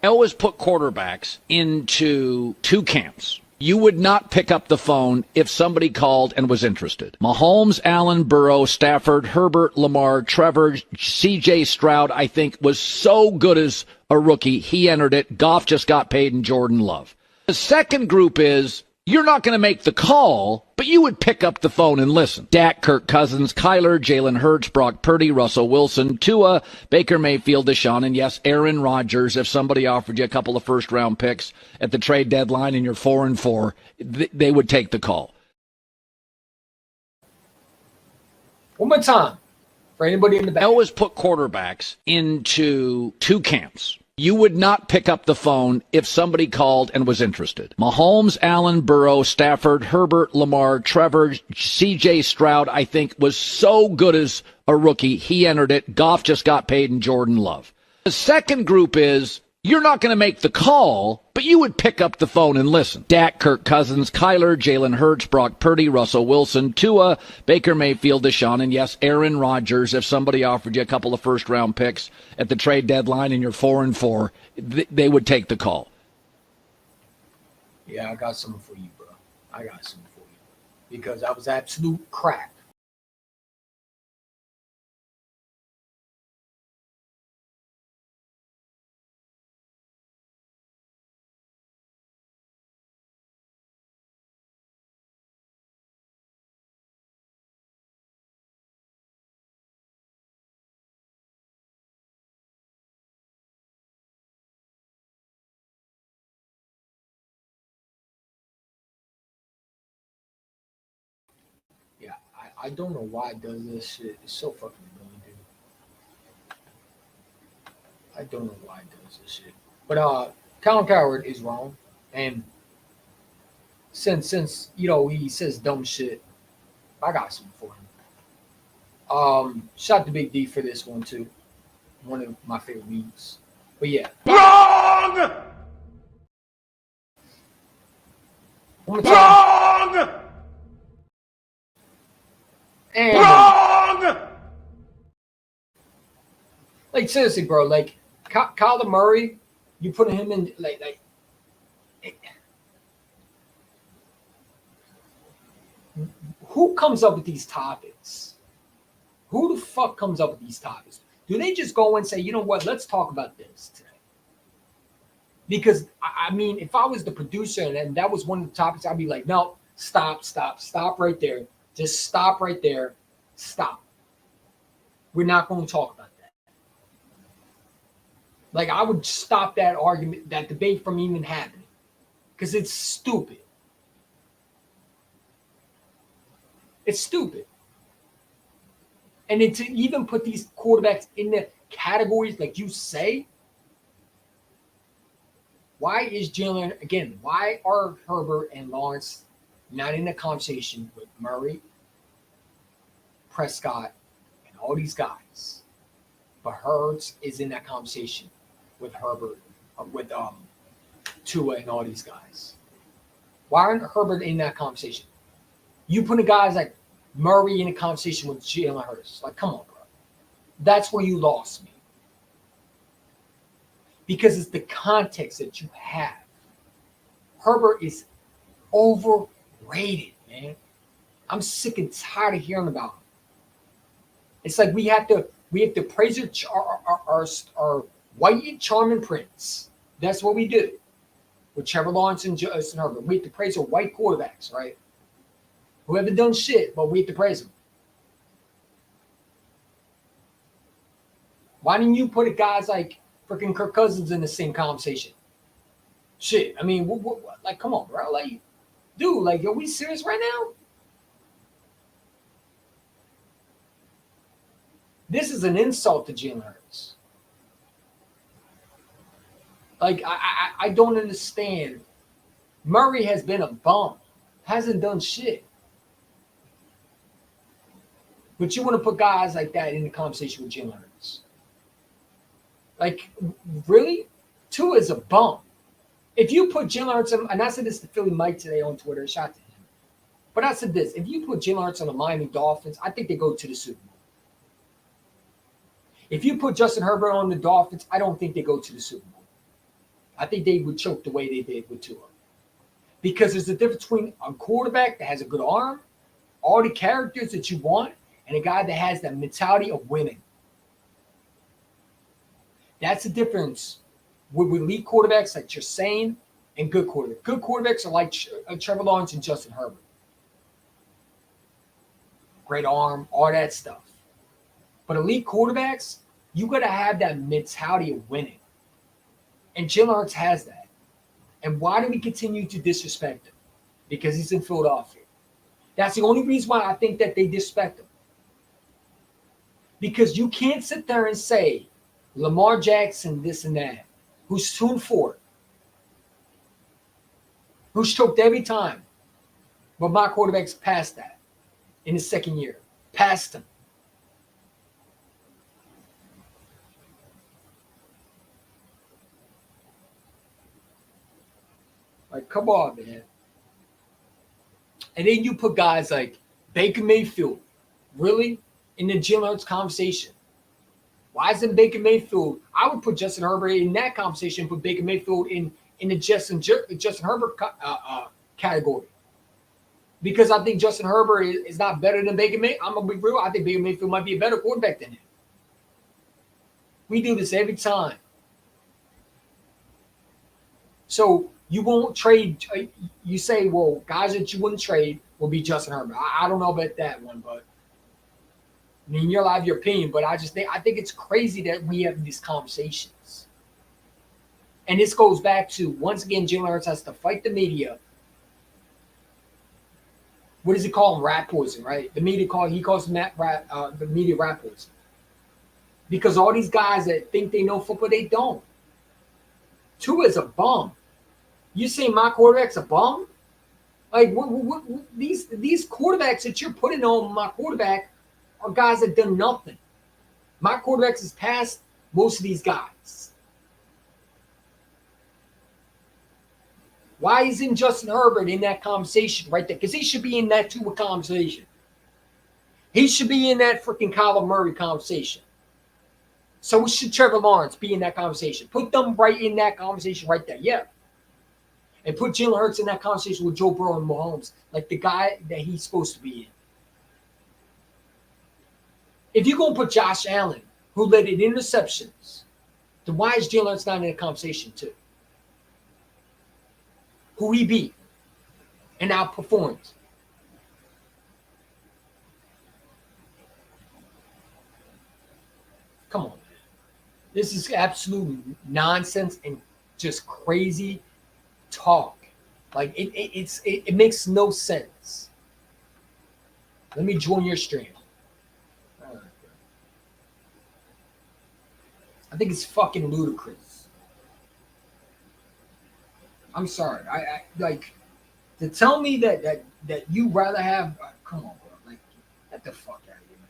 I always put quarterbacks into two camps. You would not pick up the phone if somebody called and was interested. Mahomes, Allen, Burrow, Stafford, Herbert, Lamar, Trevor, C.J. Stroud, I think, was so good as a rookie. He entered it. Goff just got paid, and Jordan Love. The second group is, you're not going to make the call, but you would pick up the phone and listen. Dak, Kirk Cousins, Kyler, Jalen Hurts, Brock Purdy, Russell Wilson, Tua, Baker Mayfield, Deshaun, and yes, Aaron Rodgers. If somebody offered you a couple of first-round picks at the trade deadline and you're 4-4, they would take the call. One more time for anybody in the back. I always put quarterbacks into two camps. You would not pick up the phone if somebody called and was interested. Mahomes, Allen, Burrow, Stafford, Herbert, Lamar, Trevor, C.J. Stroud, I think, was so good as a rookie. He entered it. Goff just got paid, and Jordan Love. The second group is, you're not going to make the call, but you would pick up the phone and listen. Dak, Kirk Cousins, Kyler, Jalen Hurts, Brock Purdy, Russell Wilson, Tua, Baker Mayfield, Deshaun, and yes, Aaron Rodgers. If somebody offered you a couple of first-round picks at the trade deadline and you're 4-4, they would take the call. Yeah, I got something for you, bro. I got something for you. Because I was absolute crap. Yeah, I don't know why it does this shit. It's so fucking annoying, dude. I don't know why it does this shit. But Colin Coward is wrong. And since he says dumb shit, I got something for him. Shout out to Big D for this one too. One of my favorite memes. But yeah. Wrong! Wrong! And, Wrong! like seriously, bro. Like Kyler Murray, you put him in like. Who comes up with these topics? Who the fuck comes up with these topics? Do they just go and say, you know what? Let's talk about this today. Because I mean, if I was the producer and that was one of the topics, I'd be like, no, stop right there. Just stop right there. Stop. We're not going to talk about that. Like, I would stop that argument, that debate from even happening. Because it's stupid. It's stupid. And then to even put these quarterbacks in the categories like you say, why are Herbert and Lawrence not in the conversation with Murray, Prescott, and all these guys? But Hurts is in that conversation with Herbert, with Tua and all these guys. Why aren't Herbert in that conversation? You put guys like Murray in a conversation with Jalen Hurts. Like, come on, bro. That's where you lost me. Because it's the context that you have. Herbert is overrated, man. I'm sick and tired of hearing about him. It's like we have to praise our white charming prince. That's what we do with Trevor Lawrence and Justin Herbert. We have to praise our white quarterbacks, right? Who haven't done shit, but we have to praise them. Why didn't you put guys like freaking Kirk Cousins in the same conversation? Shit, I mean, like, come on, bro. Like, dude, like, are we serious right now? This is an insult to Jalen Hurts. Like, I don't understand. Murray has been a bum, hasn't done shit. But you want to put guys like that in the conversation with Jalen Hurts. Like, really? Tua is a bum. If you put Jalen Hurts on, and I said this to Philly Mike today on Twitter, shout to him. But I said this, if you put Jalen Hurts on the Miami Dolphins, I think they go to the Super Bowl. If you put Justin Herbert on the Dolphins, I don't think they go to the Super Bowl. I think they would choke the way they did with Tua. Because there's a difference between a quarterback that has a good arm, all the characters that you want, and a guy that has that mentality of winning. That's the difference with elite quarterbacks like you're saying and good quarterbacks. Good quarterbacks are like Trevor Lawrence and Justin Herbert. Great arm, all that stuff. But elite quarterbacks, you got to have that mentality of winning. And Jalen Hurts has that. And why do we continue to disrespect him? Because he's in Philadelphia. That's the only reason why I think that they disrespect him. Because you can't sit there and say Lamar Jackson, this and that, who's 2-4, who's choked every time. But my quarterback's past that in his second year. Past him. Like, come on, man. And then you put guys like Baker Mayfield, really, in the Jalen Hurts conversation. Why isn't Baker Mayfield? I would put Justin Herbert in that conversation, put Baker Mayfield in the Justin Herbert category. Because I think Justin Herbert is not better than Baker Mayfield. I'm going to be real. I think Baker Mayfield might be a better quarterback than him. We do this every time. So you won't trade. You say, well, guys that you wouldn't trade will be Justin Herbert. I don't know about that one, but I mean, you'll have your opinion, but I think it's crazy that we have these conversations. And this goes back to, once again, Jalen Hurts has to fight the media. What does he call them? Rat poison, right? He calls them the media rat poison. Because all these guys that think they know football, they don't. Tua is a bum. You say my quarterback's a bum? Like, these quarterbacks that you're putting on my quarterback are guys that done nothing. My quarterbacks has passed most of these guys. Why isn't Justin Herbert in that conversation right there? Because he should be in that Tua conversation. He should be in that freaking Kyler Murray conversation. So should Trevor Lawrence be in that conversation. Put them right in that conversation right there. Yeah. And put Jalen Hurts in that conversation with Joe Burrow and Mahomes, like the guy that he's supposed to be in. If you're going to put Josh Allen, who led in interceptions, then why is Jalen Hurts not in the conversation too? Who he beat and outperformed. Come on, man. This is absolute nonsense and just crazy talk. Like, it makes no sense. Let me join your stream. I think it's fucking ludicrous. I'm sorry. I like to tell me that you rather have. Come on, bro. Like, get the fuck out of here, man.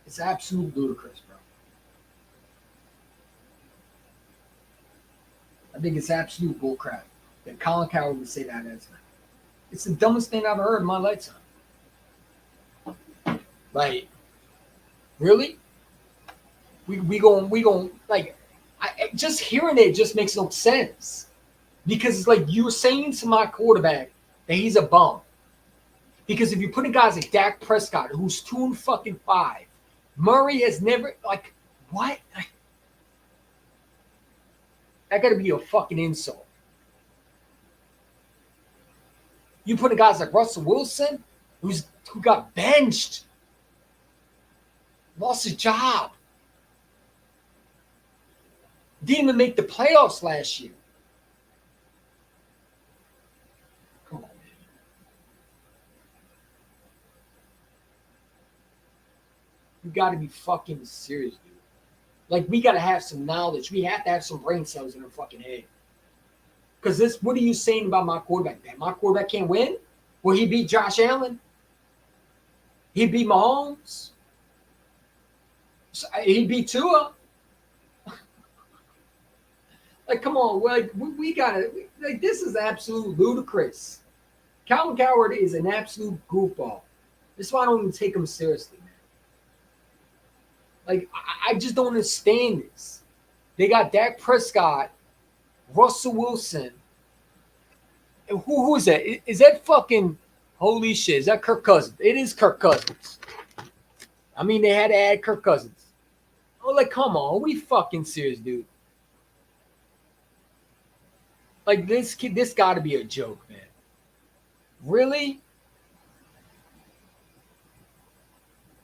It's absolute ludicrous, bro. I think it's absolute bullcrap that Colin Cowherd would say that as. It's the dumbest thing I've ever heard in my lifetime. Like, really? We going like, just hearing it just makes no sense. Because it's like you're saying to my quarterback that he's a bum. Because if you're putting guys like Dak Prescott, who's 2-5, Murray has never, like, what? That got to be a fucking insult. You putting guys like Russell Wilson, who got benched, lost his job. Didn't even make the playoffs last year. Come on, man. You got to be fucking serious, dude. Like, we got to have some knowledge. We have to have some brain cells in our fucking head. Because this, what are you saying about my quarterback? That my quarterback can't win? Will he beat Josh Allen? He beat Mahomes? He beat Tua? Like, come on. Like, we got to, like, this is absolute ludicrous. Calvin Coward is an absolute goofball. That's why I don't even take him seriously, man. Like, I just don't understand this. They got Dak Prescott, Russell Wilson. And who is that? Is that fucking, holy shit, is that Kirk Cousins? It is Kirk Cousins. I mean, they had to add Kirk Cousins. Oh, like, come on. Are we fucking serious, dude? Like, this kid, this got to be a joke, man. Really?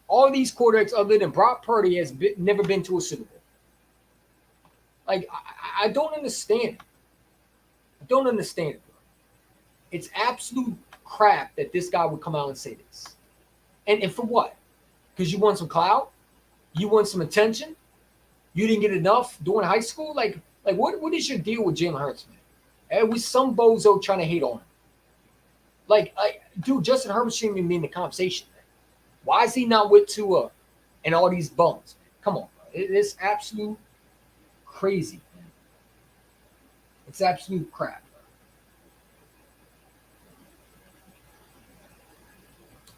All these quarterbacks other than Brock Purdy has never been to a Super Bowl. Like, I don't understand it. I don't understand it, bro. It's absolute crap that this guy would come out and say this. And for what? Because you want some clout? You want some attention? You didn't get enough during high school? Like what is your deal with Jalen Hurts, man? And with some bozo trying to hate on him. Like, dude, Justin Herbert shouldn't even be in the conversation, man. Why is he not with Tua and all these bums? Man? Come on, bro. It's absolute crazy, man. It's absolute crap.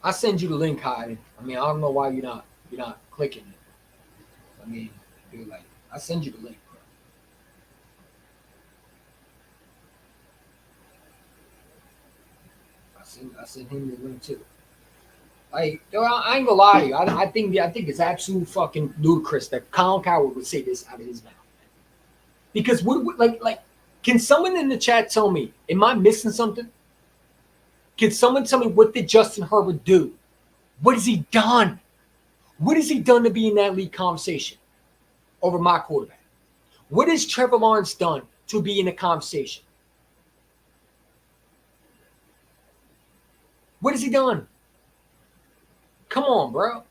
I send you the link, Heidi. I mean, I don't know why you're not clicking it. I mean, dude, like, I send you the link, bro. I sent him the link too. Like, I ain't gonna lie to you. I think it's absolute fucking ludicrous that Colin Coward would say this out of his mouth. Because like, can someone in the chat tell me? Am I missing something? Can someone tell me what did Justin Herbert do? What has he done? What has he done to be in that league conversation over my quarterback? What has Trevor Lawrence done to be in the conversation? What has he done? Come on, bro.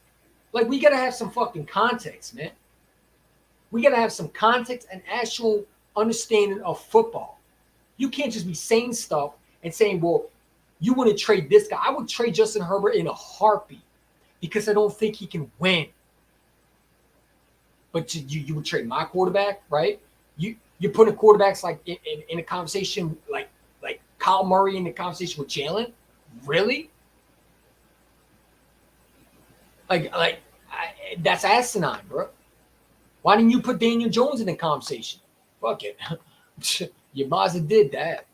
Like, we got to have some fucking context, man. We got to have some context and actual understanding of football. You can't just be saying stuff and saying, well, you want to trade this guy. I would trade Justin Herbert in a heartbeat because I don't think he can win. But you would trade my quarterback, right? You put quarterbacks like in a conversation like Kyle Murray in the conversation with Jalen? Really? That's asinine, bro. Why didn't you put Daniel Jones in the conversation? Fuck it. Your Mazda did that.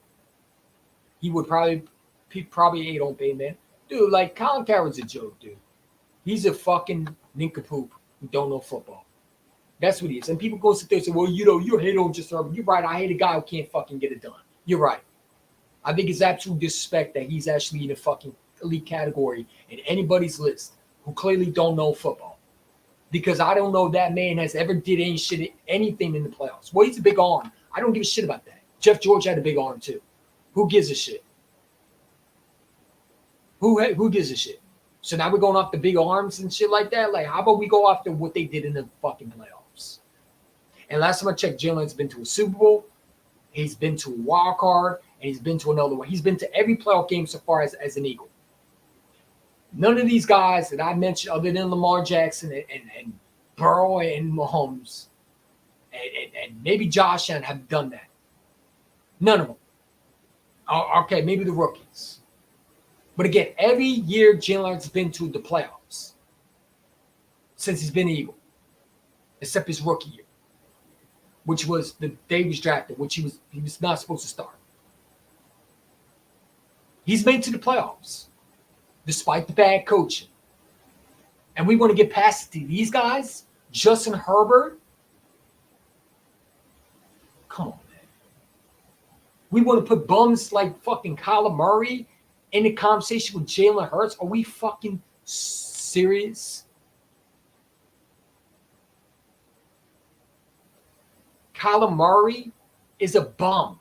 He probably ate on pay, man. Dude, like, Colin Coward's a joke, dude. He's a fucking nincompoop who don't know football. That's what he is. And people go sit there and say, well, you hate on just Herbert. You're right. I hate a guy who can't fucking get it done. You're right. I think it's absolute disrespect that he's actually in a fucking elite category in anybody's list who clearly don't know football. Because I don't know if that man has ever did anything in the playoffs. Well, he's a big arm. I don't give a shit about that. Jeff George had a big arm too. Who gives a shit? Who gives a shit? So now we're going off the big arms and shit like that? Like, how about we go after what they did in the fucking playoffs? And last time I checked, Jalen's been to a Super Bowl. He's been to a wild card. And he's been to another one. He's been to every playoff game so far as an Eagle. None of these guys that I mentioned, other than Lamar Jackson and Burrow and Mahomes, and maybe Josh Allen, have done that. None of them. Okay, maybe the rookies. But again, every year Jalen Hurts has been to the playoffs since he's been an Eagle, except his rookie year, which was the day he was drafted, which he was not supposed to start. He's made to the playoffs, despite the bad coaching. And we want to get past it to these guys? Justin Herbert? Come on, man. We want to put bums like fucking Kyler Murray in the conversation with Jalen Hurts? Are we fucking serious? Kyler Murray is a bum.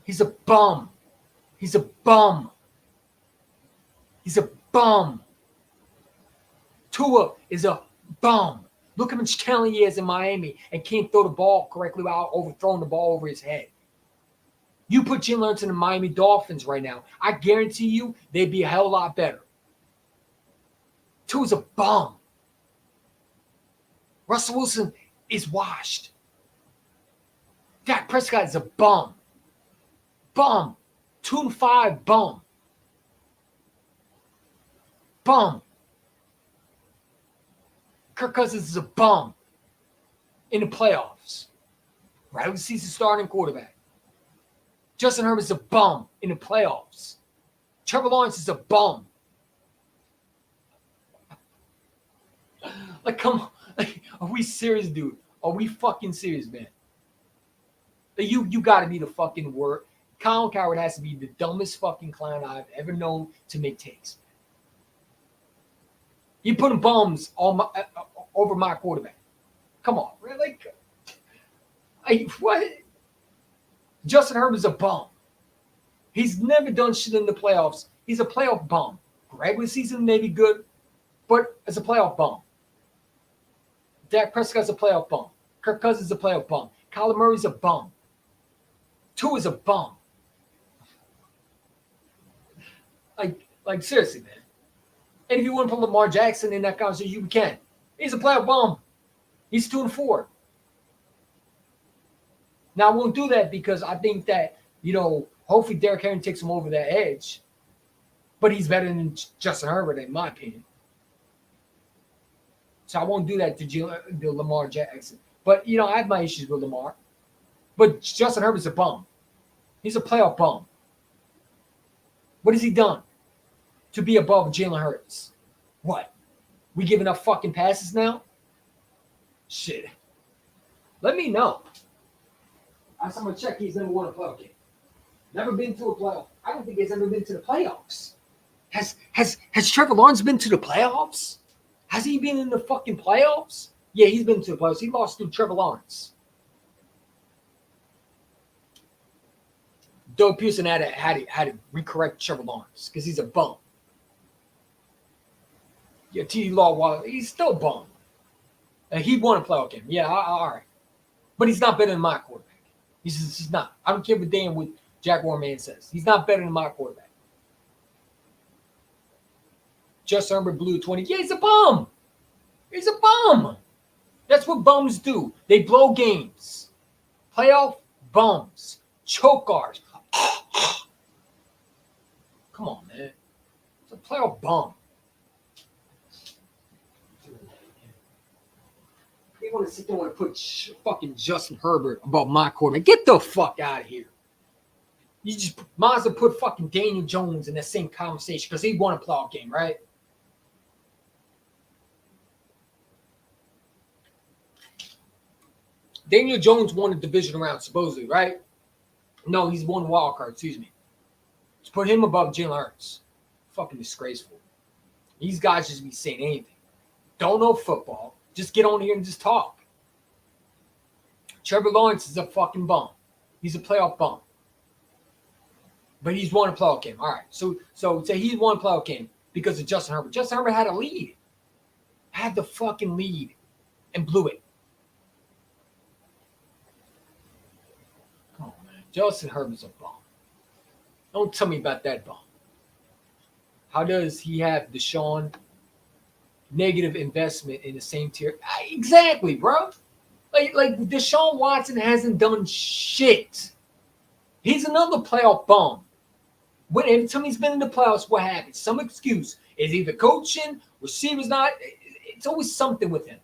He's a bum. He's a bum. He's a bum. Tua is a bum. Look how much talent he has in Miami and can't throw the ball correctly without overthrowing the ball over his head. You put Jalen Hurts in the Miami Dolphins right now, I guarantee you they'd be a hell of a lot better. Tua's a bum. Russell Wilson is washed. Dak Prescott is a bum. Bum. 2-5 bum. Bum. Kirk Cousins is a bum in the playoffs. Regular season starting quarterback. Justin Herbert is a bum in the playoffs. Trevor Lawrence is a bum. Like, come on. Like, are we serious, dude? Are we fucking serious, man? You got to be the fucking word. Colin Cowherd has to be the dumbest fucking clown I've ever known to make takes. You putting bums on over my quarterback. Come on, really? What? Justin Herbert's a bum. He's never done shit in the playoffs. He's a playoff bum. Regular season may be good, but as a playoff bum. Dak Prescott's a playoff bum. Kirk Cousins is a playoff bum. Kyler Murray's a bum. Tua's a bum. Like seriously, man. And if you want to put Lamar Jackson in that conversation, you can. He's a playoff bum. He's 2-4. Now, I won't do that because I think that, hopefully Derrick Henry takes him over that edge. But he's better than Justin Herbert, in my opinion. So I won't do that to Lamar Jackson. But, I have my issues with Lamar. But Justin Herbert's a bum. He's a playoff bum. What has he done to be above Jalen Hurts? What? We giving up fucking passes now? Shit. Let me know. Last time I checked, he's never won a playoff game. Never been to a playoff. I don't think he's ever been to the playoffs. Has Trevor Lawrence been to the playoffs? Has he been in the fucking playoffs? Yeah, he's been to the playoffs. He lost to Trevor Lawrence. Doug Pearson had to recorrect Trevor Lawrence because he's a bum. Yeah, T. Law, he's still a bum. He won a playoff game. Yeah, all right. But he's not better than my quarterback. He's not. I don't give a damn what Jaguar Man says. He's not better than my quarterback. Justin Herbert blew 20. Yeah, he's a bum. He's a bum. That's what bums do. They blow games. Playoff bums. Chokers. Come on, man. It's a playoff bum. They want to sit there and put fucking Justin Herbert above my quarterback. Get the fuck out of here. You just might as well put fucking Daniel Jones in the same conversation because he won a playoff game, right? Daniel Jones won a division round, supposedly, right? No, he's won a wild card, excuse me. Let's put him above Jalen Hurts. Fucking disgraceful. These guys just be saying anything. Don't know football. Just get on here and just talk. Trevor Lawrence is a fucking bum. He's a playoff bum. But he's won a playoff game. All right. So say he's won a playoff game because of Justin Herbert. Justin Herbert had a lead. Had the fucking lead and blew it. Come on, man. Justin Herbert's a bum. Don't tell me about that bum. How does he have Deshaun negative investment in the same tier? Exactly, bro. Like Deshaun Watson hasn't done shit. He's another playoff bum. Every time he's been in the playoffs, what happens? Some excuse. Is either coaching, receivers not. It's always something with him.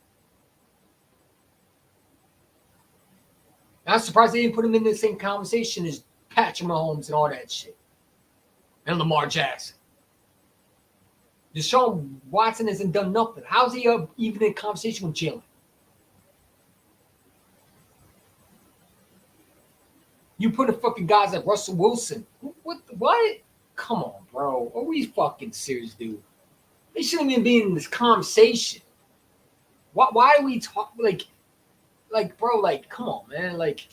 I'm surprised they didn't put him in the same conversation as Patrick Mahomes and all that shit. And Lamar Jackson. Deshaun Watson hasn't done nothing. How's he even in conversation with Jalen? You put a fucking guys like Russell Wilson. What? Come on, bro. Are we fucking serious, dude? They shouldn't even be in this conversation. Why do we talk like Like, bro, like, come on, man. Like,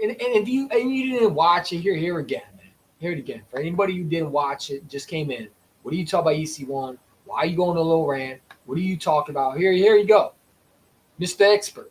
and if you didn't watch it, here again, man. Hear it again. For anybody who didn't watch it, just came in. What are you talking about EC1? Why are you going to low rant? What are you talking about? Here you go. Mr. Expert.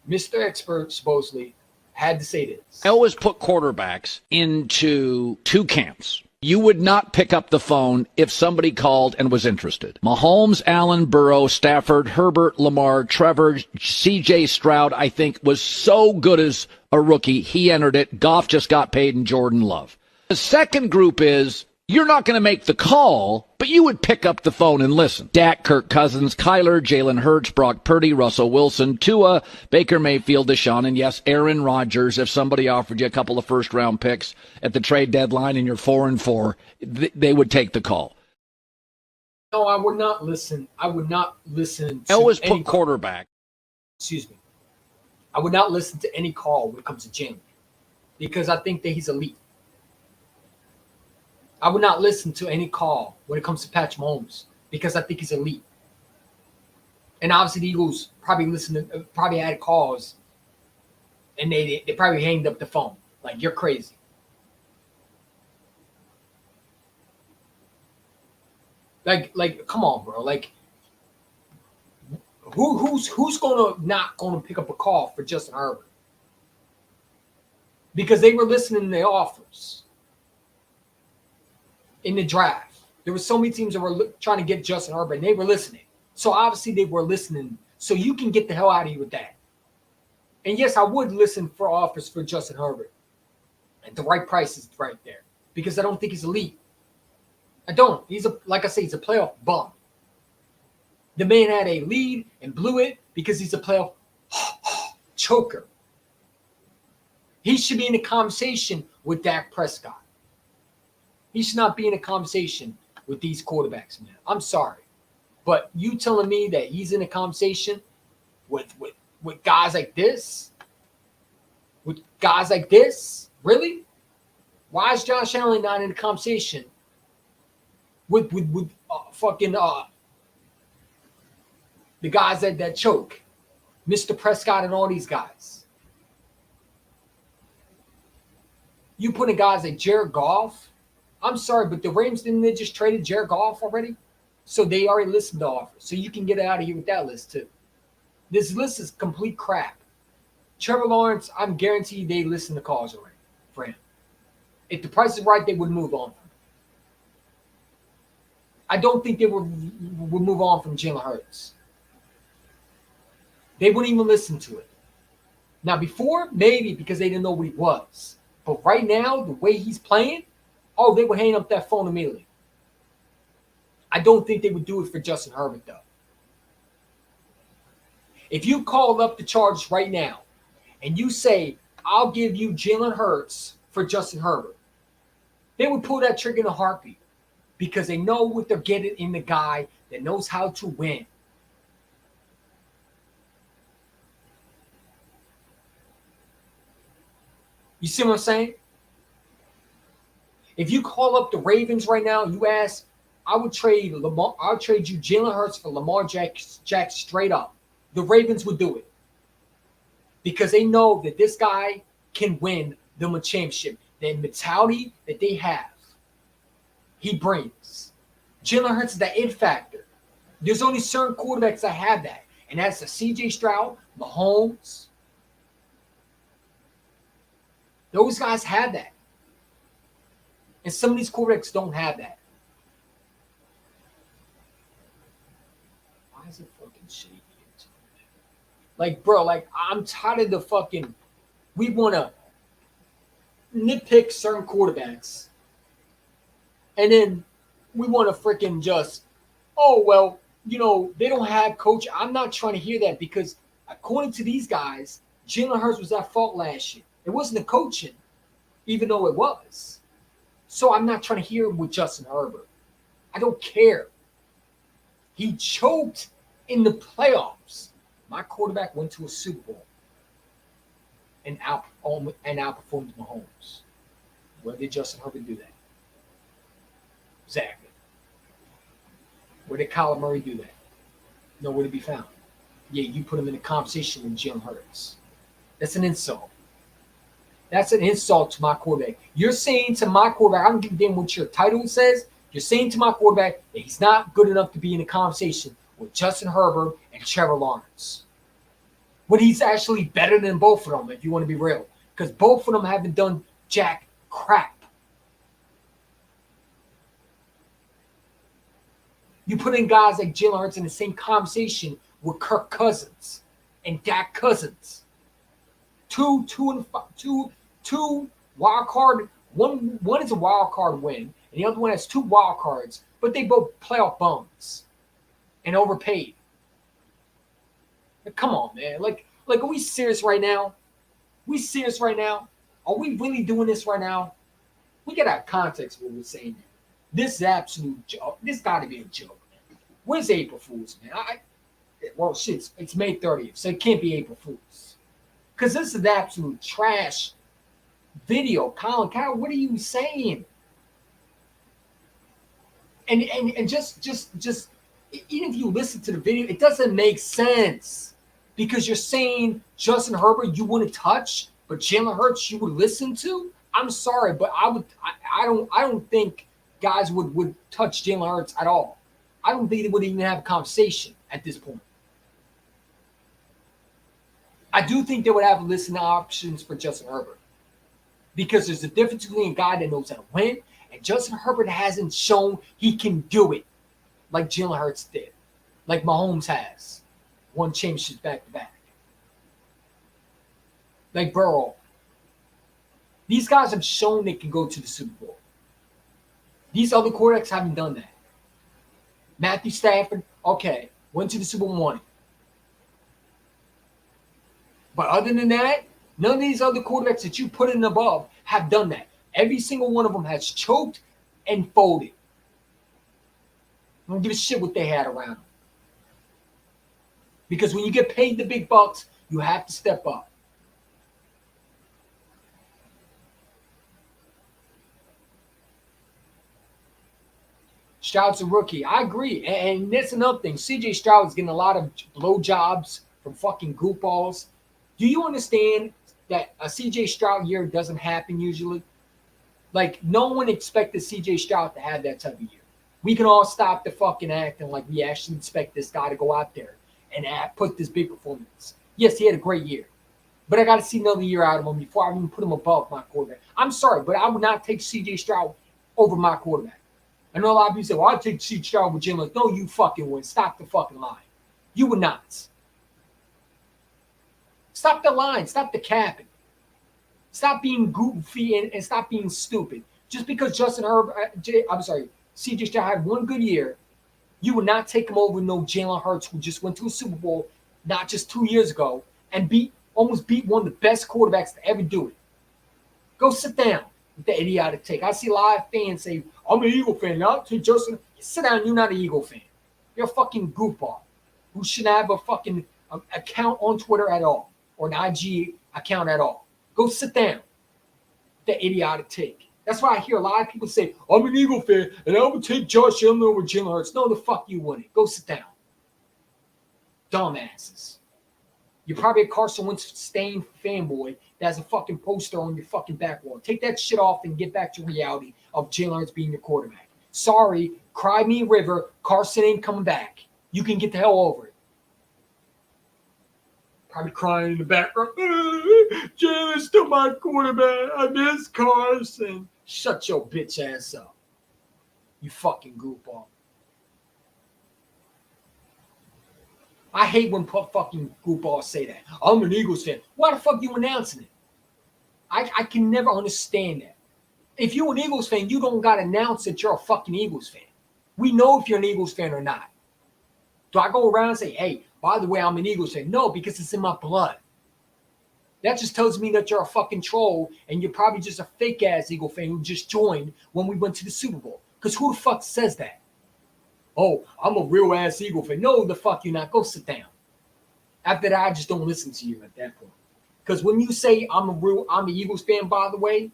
Mr. Expert supposedly had to say I this. always put quarterbacks into two camps. You would not pick up the phone if somebody called and was interested. Mahomes, Allen, Burrow, Stafford, Herbert, Lamar, Trevor, CJ Stroud, I think, was so good as a rookie. He entered it. Goff just got paid, and Jordan Love. The second group is you're not going to make the call, but you would pick up the phone and listen. Dak, Kirk Cousins, Kyler, Jalen Hurts, Brock Purdy, Russell Wilson, Tua, Baker Mayfield, Deshaun, and yes, Aaron Rodgers. If somebody offered you a couple of first-round picks at the trade deadline and you're 4-4, they would take the call. No, I would not listen. I would not listen to I always any put quarterback. excuse me. I would not listen to any call when it comes to Jalen because I think that he's elite. I would not listen to any call when it comes to Patrick Mahomes because I think he's elite. And obviously, the Eagles probably had calls, and they probably hanged up the phone. Like, you're crazy. Like, come on, bro. Like, who's not gonna pick up a call for Justin Herbert? Because they were listening to their offers in the draft. There were so many teams that were trying to get Justin Herbert, and they were listening. So obviously they were listening. So you can get the hell out of here with that. And yes, I would listen for offers for Justin Herbert at the right price is right there because I don't think he's elite. I don't. Like I say, he's a playoff bum. The man had a lead and blew it because he's a playoff choker. He should be in a conversation with Dak Prescott. He should not be in a conversation with these quarterbacks, man. I'm sorry. But you telling me that he's in a conversation with guys like this? With guys like this? Really? Why is Josh Allen not in a conversation with fucking the guys that choke? Mr. Prescott and all these guys. You putting guys like Jared Goff? I'm sorry, but the Rams didn't they just traded Jared Goff already? So they already listened to offers. So you can get out of here with that list too. This list is complete crap. Trevor Lawrence, I'm guaranteed they listen to calls already for him. If the price is right, they would move on from him. I don't think they would move on from Jalen Hurts. They wouldn't even listen to it. Now, before, maybe because they didn't know what he was. But right now, the way he's playing, they would hang up that phone immediately. I don't think they would do it for Justin Herbert, though. If you call up the Chargers right now and you say, I'll give you Jalen Hurts for Justin Herbert, they would pull that trigger in a heartbeat because they know what they're getting in the guy that knows how to win. You see what I'm saying? If you call up the Ravens right now, you ask, I'll trade you Jalen Hurts for Lamar Jackson straight up. The Ravens would do it. Because they know that this guy can win them a championship. The mentality that they have, he brings. Jalen Hurts is the it factor. There's only certain quarterbacks that have that. And that's the CJ Stroud, Mahomes. Those guys have that. And some of these quarterbacks don't have that. Why is it fucking shaky? Like, bro, like, I'm tired of the fucking, we want to nitpick certain quarterbacks. And then we want to freaking just, they don't have coach. I'm not trying to hear that because according to these guys, Jalen Hurts was at fault last year. It wasn't the coaching, even though it was. So I'm not trying to hear him with Justin Herbert. I don't care. He choked in the playoffs. My quarterback went to a Super Bowl and outperformed Mahomes. Where did Justin Herbert do that? Exactly. Where did Kyler Murray do that? Nowhere to be found. Yeah, you put him in a conversation with Jalen Hurts. That's an insult. That's an insult to my quarterback. You're saying to my quarterback, I don't give a damn what your title says. You're saying to my quarterback that he's not good enough to be in a conversation with Justin Herbert and Trevor Lawrence. When he's actually better than both of them, if you want to be real. Because both of them haven't done jack crap. You put in guys like Jalen Hurts in the same conversation with Kirk Cousins and Dak Cousins. Two wild card. One is a wild card win, and the other one has 2 wild cards, but they both playoff bums and overpaid. Like, come on, man. Like, are we serious right now? We serious right now? Are we really doing this right now? We get out of context what we're saying. This is absolute joke. This got to be a joke, man. Where's April Fool's, man? Well, shit, it's May 30th, so it can't be April Fool's. Because this is absolute trash video. Colin Cowherd, what are you saying? And just even if you listen to the video, it doesn't make sense. Because you're saying Justin Herbert you wouldn't touch, but Jalen Hurts you would listen to? I'm sorry, but I don't think guys would touch Jalen Hurts at all. I don't think they would even have a conversation at this point. I do think they would have listening options for Justin Herbert. Because there's a difference between a guy that knows how to win and Justin Herbert hasn't shown he can do it like Jalen Hurts did. Like Mahomes has. Won championships back to back. Like Burrow. These guys have shown they can go to the Super Bowl. These other quarterbacks haven't done that. Matthew Stafford, okay, went to the Super Bowl one. But other than that, none of these other quarterbacks that you put in above have done that. Every single one of them has choked and folded. I don't give a shit what they had around them. Because when you get paid the big bucks, you have to step up. Stroud's a rookie. I agree. And that's another thing. CJ Stroud is getting a lot of blowjobs from fucking goofballs. Do you understand that a CJ Stroud year doesn't happen usually? Like, no one expected CJ Stroud to have that type of year. We can all stop the fucking acting like we actually expect this guy to go out there and put this big performance. Yes, he had a great year. But I got to see another year out of him before I even put him above my quarterback. I'm sorry, but I would not take CJ Stroud over my quarterback. I know a lot of people say, well, I'll take CJ Stroud with Jalen. No, you fucking would. Stop the fucking line. You would not. Stop the line. Stop the capping. Stop being goofy and stop being stupid. Just because CJ Stroud had one good year, you would not take him over no Jalen Hurts, who just went to a Super Bowl not just 2 years ago and almost beat one of the best quarterbacks to ever do it. Go sit down with the idiotic take. I see a lot of fans say, I'm an Eagle fan. Not to Justin. Sit down. You're not an Eagle fan. You're a fucking goofball who shouldn't have a fucking account on Twitter at all or an IG account at all. Go sit down. The idiotic take. That's why I hear a lot of people say, I'm an Eagle fan, and I would take Josh Allen over Jalen Hurts. No, the fuck you wouldn't. Go sit down. Dumbasses. You're probably a Carson Wentz stained fanboy that has a fucking poster on your fucking back wall. Take that shit off and get back to reality of Jalen Hurts being your quarterback. Sorry, cry me a river. Carson ain't coming back. You can get the hell over it. Probably crying in the background. Jalen's still my quarterback. I miss Carson. Shut your bitch ass up. You fucking goofball. I hate when fucking goofballs say that. I'm an Eagles fan. Why the fuck you announcing it? I can never understand that. If you're an Eagles fan, you don't got to announce that you're a fucking Eagles fan. We know if you're an Eagles fan or not. Do I go around and say, hey, by the way, I'm an Eagles fan? No, because it's in my blood. That just tells me that you're a fucking troll and you're probably just a fake-ass Eagle fan who just joined when we went to the Super Bowl. Because who the fuck says that? Oh, I'm a real-ass Eagle fan. No, the fuck you're not. Go sit down. After that, I just don't listen to you at that point. Because when you say I'm an Eagles fan, by the way,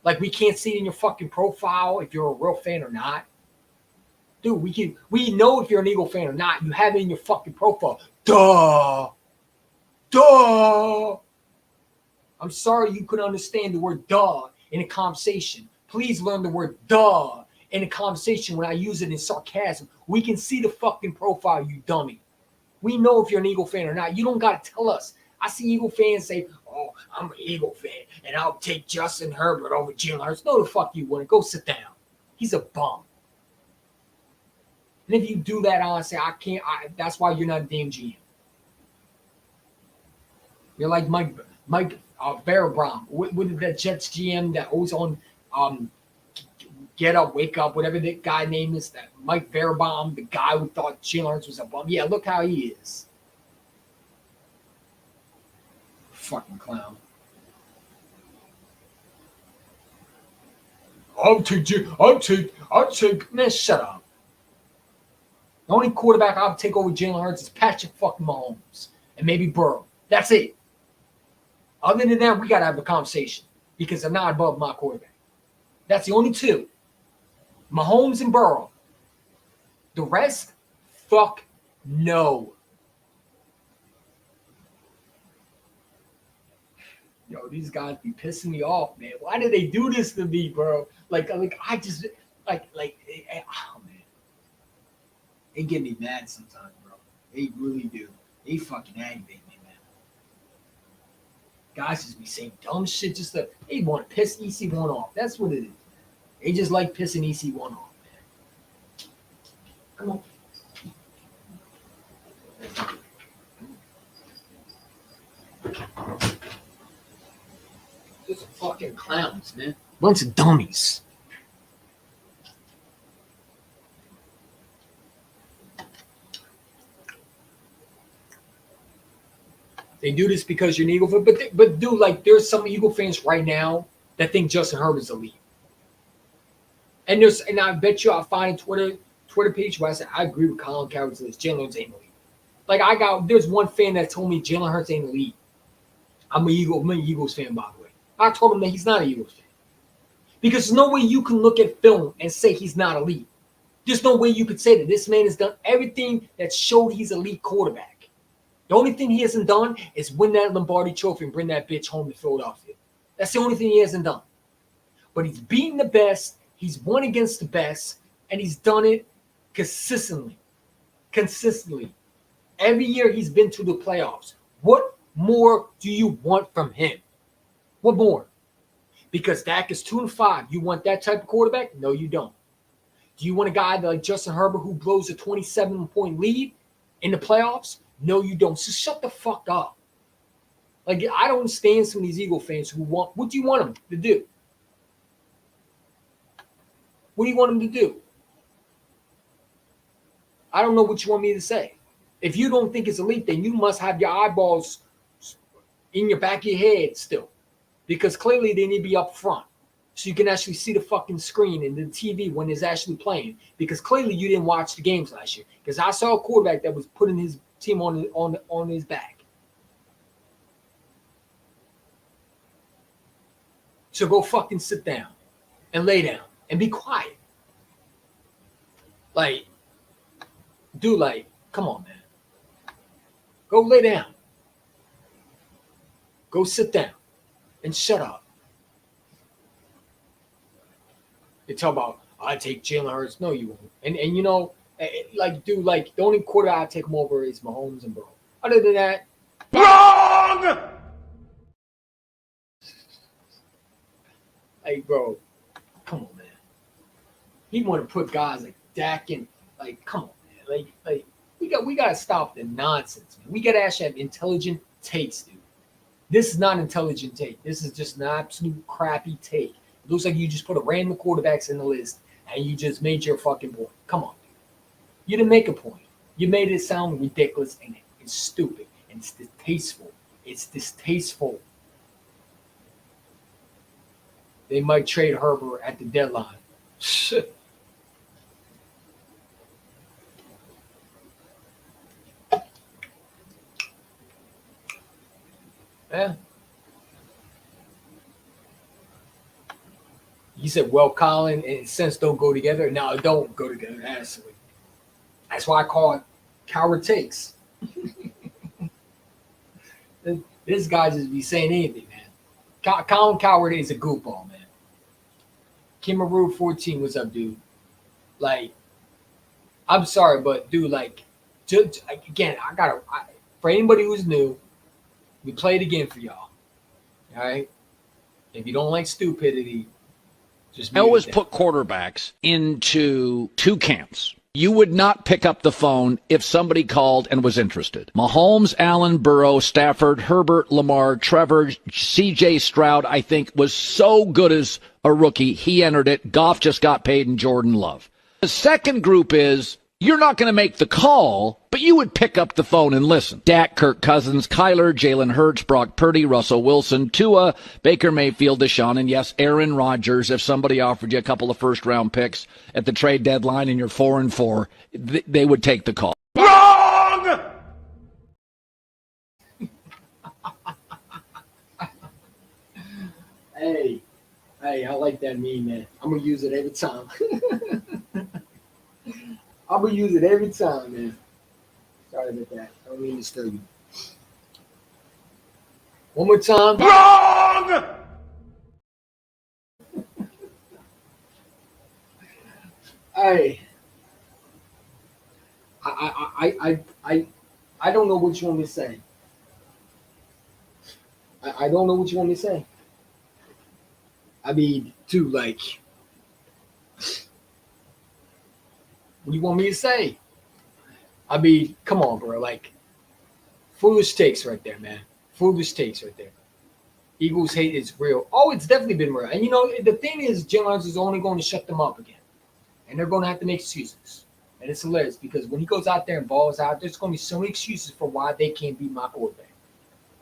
like we can't see it in your fucking profile if you're a real fan or not. Dude, we know if you're an Eagle fan or not. You have it in your fucking profile. Duh. I'm sorry you couldn't understand the word duh in a conversation. Please learn the word duh in a conversation when I use it in sarcasm. We can see the fucking profile, you dummy. We know if you're an Eagle fan or not. You don't got to tell us. I see Eagle fans say, oh, I'm an Eagle fan, and I'll take Justin Herbert over Jalen Hurts. No, the fuck you wouldn't. Go sit down. He's a bum. And if you do that, I'll say, that's why you're not a damn GM. You're like Mike Barabrom. What did that Jets GM that was on Get Up, Wake Up, whatever the guy name is, that Mike Barabrom, the guy who thought Jalen Hurts was a bum. Yeah, look how he is. Fucking clown. I'll take, man, shut up. The only quarterback I'll take over Jalen Hurts is Patrick fucking Mahomes and maybe Burrow. That's it. Other than that, we got to have a conversation because they're not above my quarterback. That's the only two. Mahomes and Burrow. The rest, fuck no. Yo, these guys be pissing me off, man. Why do they do this to me, bro? Like I just, oh, man. They get me mad sometimes, bro. They really do. They fucking aggravate me, man. Guys just be saying dumb shit just to, they want to piss EC1 off. That's what it is. They just like pissing EC1 off, man. Come on. Just fucking clowns, man. Bunch of dummies. They do this because you're an Eagle fan, but dude, like there's some Eagle fans right now that think Justin Herbert's elite. And I bet you I'll find a Twitter page where I say I agree with Colin Coward's list. Jalen Hurts ain't elite. Like there's one fan that told me Jalen Hurts ain't elite. I'm an Eagles fan, by the way. I told him that he's not an Eagles fan. Because there's no way you can look at film and say he's not elite. There's no way you could say that this man has done everything that showed he's an elite quarterback. The only thing he hasn't done is win that Lombardi trophy and bring that bitch home to Philadelphia. That's the only thing he hasn't done. But he's beaten the best, he's won against the best, and he's done it consistently. Consistently. Every year he's been to the playoffs. What more do you want from him? What more? Because Dak is 2-5. You want that type of quarterback? No, you don't. Do you want a guy like Justin Herbert who blows a 27-point lead in the playoffs? No, you don't. So shut the fuck up. Like, I don't understand some of these Eagle fans who want, what do you want them to do? What do you want them to do? I don't know what you want me to say. If you don't think it's elite, then you must have your eyeballs in your back of your head still. Because clearly they need to be up front. So you can actually see the fucking screen and the TV when it's actually playing. Because clearly you didn't watch the games last year. Because I saw a quarterback that was putting his team on his back. So go fucking sit down and lay down and be quiet. Like, dude, like, come on, man. Go lay down. Go sit down and shut up. They talk about, I take Jalen Hurts. No, you won't. And you know, like, dude, like, the only quarterback I take him over is Mahomes and Burrow. Other than that, Wrong! Hey, bro, come on, man. He want to put guys like Dak in, like, come on, man. Like, we got to stop the nonsense, man. We got to actually have intelligent takes, dude. This is not an intelligent take. This is just an absolute crappy take. It looks like you just put a random quarterbacks in the list and you just made your fucking point. Come on, dude. You didn't make a point. You made it sound ridiculous and it's stupid and it's distasteful. It's distasteful. They might trade Herbert at the deadline. Shit. Yeah. You said, well, Colin and sense don't go together. No, it don't go together. Absolutely. That's why I call it coward takes. This guy just be saying anything, man. Colin Coward is a goofball, man. Kimaru 14, what's up, dude? Like, I'm sorry, but dude, like, again, for anybody who's new, we played again for y'all. All right. If you don't like stupidity, just I mute always it down. put quarterbacks into two camps. You would not pick up the phone if somebody called and was interested. Mahomes, Allen, Burrow, Stafford, Herbert, Lamar, Trevor, C.J. Stroud, I think, was so good as a rookie. He entered it. Goff just got paid, and Jordan Love. The second group is you're not going to make the call, but you would pick up the phone and listen. Dak, Kirk Cousins, Kyler, Jalen Hurts, Brock Purdy, Russell Wilson, Tua, Baker Mayfield, Deshaun, and yes, Aaron Rodgers. If somebody offered you a couple of first-round picks at the trade deadline and you're 4-4, they would take the call. Wrong! Hey, I like that meme, man. I'm gonna use it every time. I'm gonna use it every time, man. Sorry about that. I don't mean to disturb you. One more time. Wrong! Hey, I don't know what you want me to say. I don't know what you want me to say. I mean, dude, like, what do you want me to say? I mean, come on, bro. Like, foolish takes right there, man. Foolish takes right there. Eagles hate is real. Oh, it's definitely been real. And, you know, the thing is, Jalen Hurts is only going to shut them up again. And they're going to have to make excuses. And it's hilarious because when he goes out there and balls out, there's going to be so many excuses for why they can't beat my quarterback.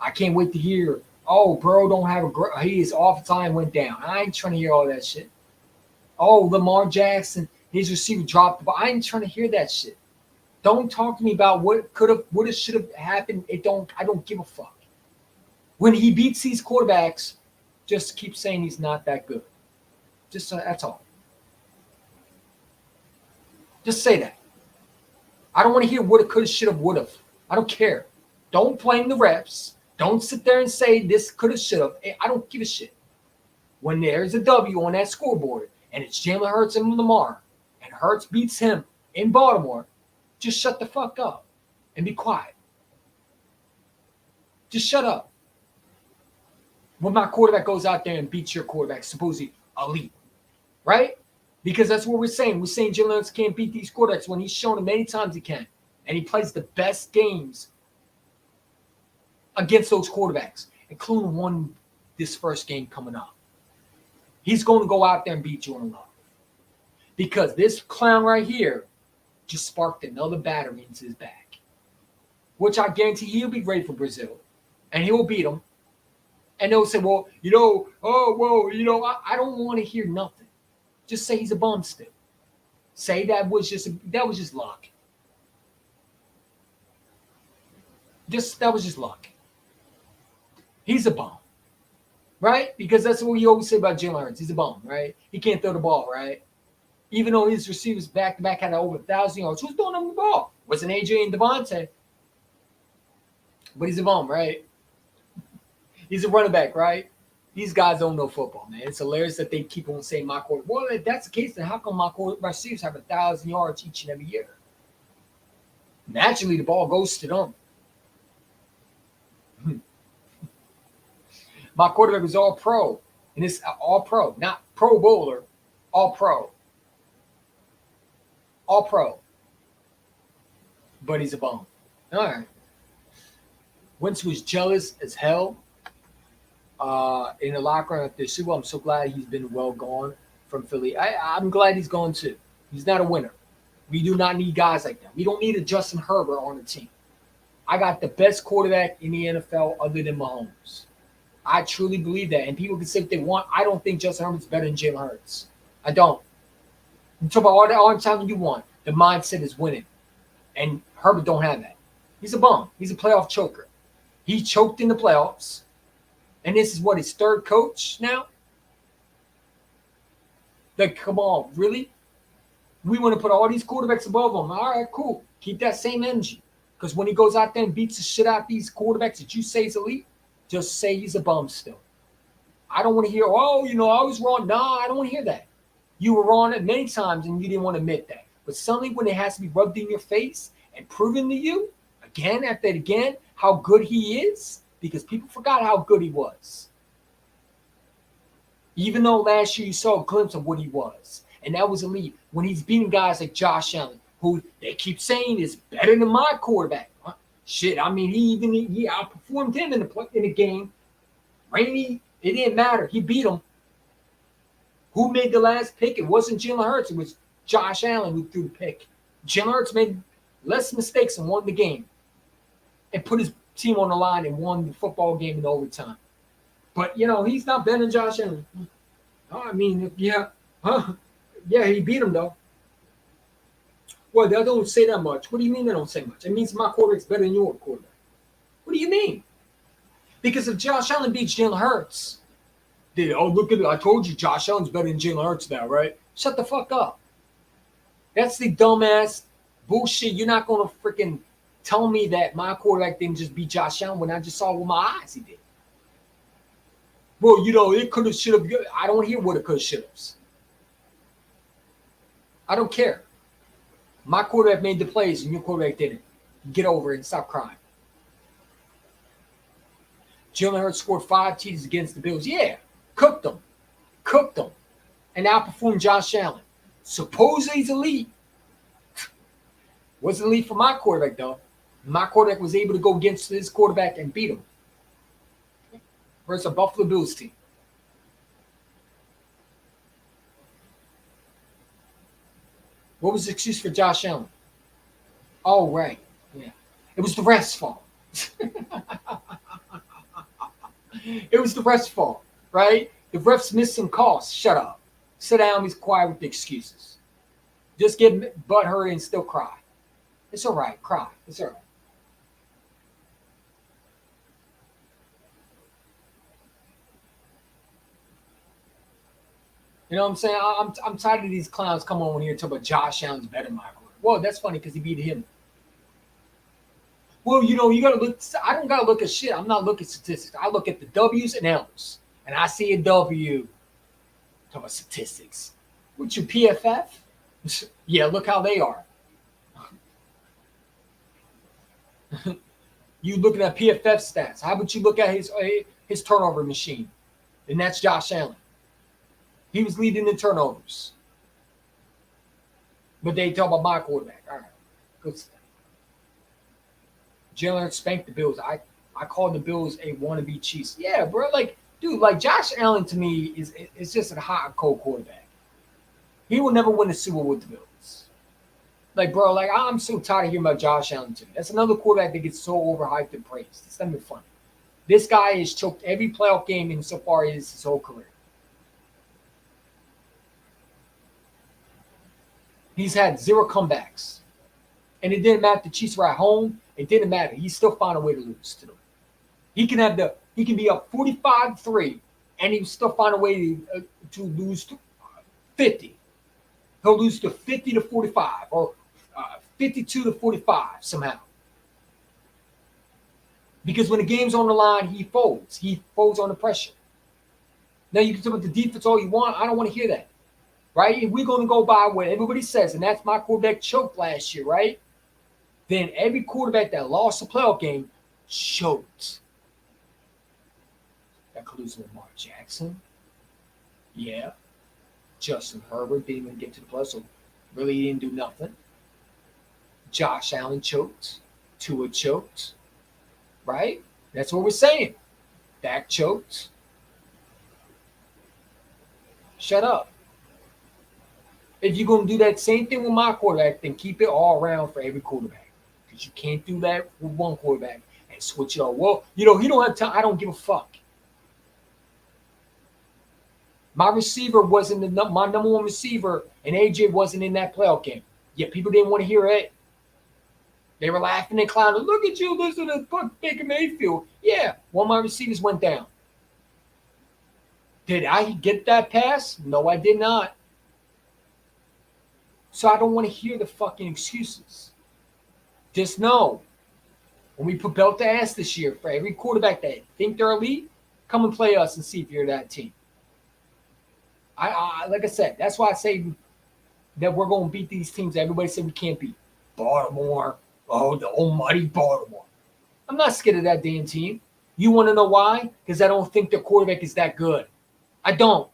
I can't wait to hear, oh, bro, don't have his off time went down. I ain't trying to hear all that shit. Oh, Lamar Jackson, his receiver dropped the ball. I ain't trying to hear that shit. Don't talk to me about what could have, what it should have happened. I don't give a fuck. When he beats these quarterbacks, just keep saying he's not that good. Just that's all. Just say that. I don't want to hear what it could have, should have, would have. I don't care. Don't blame the refs. Don't sit there and say this could have, should have. I don't give a shit. When there's a W on that scoreboard and it's Jalen Hurts and Lamar and Hurts beats him in Baltimore, just shut the fuck up and be quiet. Just shut up. When my quarterback goes out there and beats your quarterback, supposedly elite, right? Because that's what we're saying. We're saying Jalen Hurts can't beat these quarterbacks when he's shown it many times he can. And he plays the best games against those quarterbacks, including one this first game coming up. He's going to go out there and beat Jordan Love. Because this clown right here just sparked another battery into his back, which I guarantee he'll be ready for Brazil. And he will beat them. And they'll say, well, I don't want to hear nothing. Just say he's a bum still. Say that was just luck. That was just luck. He's a bum. Right? Because that's what you always say about Jalen Hurts. He's a bum, right? He can't throw the ball, right? Even though his receivers back-to-back had over 1,000 yards. Who's throwing him the ball? Wasn't AJ and Devontae. But he's a bum, right? He's a running back, right? These guys don't know football, man. It's hilarious that they keep on saying my quarterback. Well, if that's the case, then how come my receivers have 1,000 yards each and every year? Naturally, the ball goes to them. My quarterback was all pro. And it's all pro, not pro bowler, all pro. All pro. But he's a bum. All right. Wentz was jealous as hell in the locker room after the Super Bowl. I'm so glad he's been well gone from Philly. I'm glad he's gone too. He's not a winner. We do not need guys like that. We don't need a Justin Herbert on the team. I got the best quarterback in the NFL other than Mahomes. I truly believe that. And people can say what they want. I don't think Justin Herbert's better than Jalen Hurts. I don't. You talk about all the time you want. The mindset is winning. And Herbert don't have that. He's a bum. He's a playoff choker. He choked in the playoffs. And this is what, his third coach now? Like, come on, really? We want to put all these quarterbacks above him. All right, cool. Keep that same energy. Because when he goes out there and beats the shit out of these quarterbacks that you say is elite, just say he's a bum still. I don't want to hear, oh, I was wrong. No, I don't want to hear that. You were wrong at many times and you didn't want to admit that. But suddenly when it has to be rubbed in your face and proven to you, again after again, how good he is, because people forgot how good he was. Even though last year you saw a glimpse of what he was, and that was elite. When he's beating guys like Josh Allen, who they keep saying is better than my quarterback. Shit, I mean, he outperformed him in the game. Rainey, it didn't matter. He beat him. Who made the last pick? It wasn't Jalen Hurts. It was Josh Allen who threw the pick. Jalen Hurts made less mistakes and won the game and put his team on the line and won the football game in overtime. But, he's not better than Josh Allen. I mean, yeah. Yeah, he beat him, though. Well, they don't say that much. What do you mean they don't say much? It means my quarterback's better than your quarterback. What do you mean? Because if Josh Allen beats Jalen Hurts, look at it. I told you Josh Allen's better than Jalen Hurts now, right? Shut the fuck up. That's the dumbass bullshit. You're not going to freaking tell me that my quarterback didn't just beat Josh Allen when I just saw with my eyes he did. Well, it could have, should have. I don't hear what it could have, should have. I don't care. My quarterback made the plays and your quarterback didn't. Get over it and stop crying. Jalen Hurts scored 5 TDs against the Bills. Yeah, cooked them. And outperformed Josh Allen. Supposedly he's elite. Wasn't elite for my quarterback, though. My quarterback was able to go against his quarterback and beat him. Versus a Buffalo Bills team. What was the excuse for Josh Allen? Oh, right. Yeah. It was the ref's fault. It was the ref's fault, right? The refs missed some calls. Shut up. Sit down. Be quiet with the excuses. Just get butthurt and still cry. It's all right. Cry. It's all right. You know what I'm saying? I'm tired of these clowns coming on here and talk about Josh Allen's better than my quarterback. Well, that's funny because he beat him. Well, you got to look. I don't got to look at shit. I'm not looking at statistics. I look at the W's and L's. And I see a W. Talk about statistics. What, you PFF? Yeah, look how they are. You looking at PFF stats. How about you look at his turnover machine? And that's Josh Allen. He was leading the turnovers. But they talk about my quarterback. All right. Good stuff. Jalen Hurts spanked the Bills. I called the Bills a wannabe Chiefs. Yeah, bro. Dude, Josh Allen to me is just a hot and cold quarterback. He will never win a Super Bowl with the Bills. Bro, I'm so tired of hearing about Josh Allen too. That's another quarterback that gets so overhyped and praised. It's not even funny. This guy has choked every playoff game in so far as his whole career. He's had 0 comebacks. And it didn't matter if the Chiefs were at home. It didn't matter. He still found a way to lose to them. He can be up 45-3, and he will still find a way to lose to 50. He'll lose to 50-45 or 52-45 somehow. Because when the game's on the line, he folds. He folds under pressure. Now you can talk about the defense all you want. I don't want to hear that. Right? If we're going to go by what everybody says, and that's my quarterback choked last year, right? Then every quarterback that lost a playoff game choked. That includes Lamar Jackson. Yeah. Justin Herbert didn't even get to the playoffs, so really he didn't do nothing. Josh Allen choked. Tua choked. Right? That's what we're saying. Dak choked. Shut up. If you're going to do that same thing with my quarterback, then keep it all around for every quarterback. Because you can't do that with one quarterback and switch it up. Well, he don't have time. I don't give a fuck. My receiver wasn't my number one receiver, and AJ wasn't in that playoff game. Yet people didn't want to hear it. They were laughing and clowning. Look at you, listen to Baker Mayfield. Yeah, one of my receivers went down. Did I get that pass? No, I did not. So I don't want to hear the fucking excuses. Just know, when we put belt to ass this year, for every quarterback that think they're elite, come and play us and see if you're that team. I like I said, that's why I say that we're going to beat these teams everybody said we can't beat. Baltimore, oh, the almighty Baltimore. I'm not scared of that damn team. You want to know why? Because I don't think their quarterback is that good. I don't.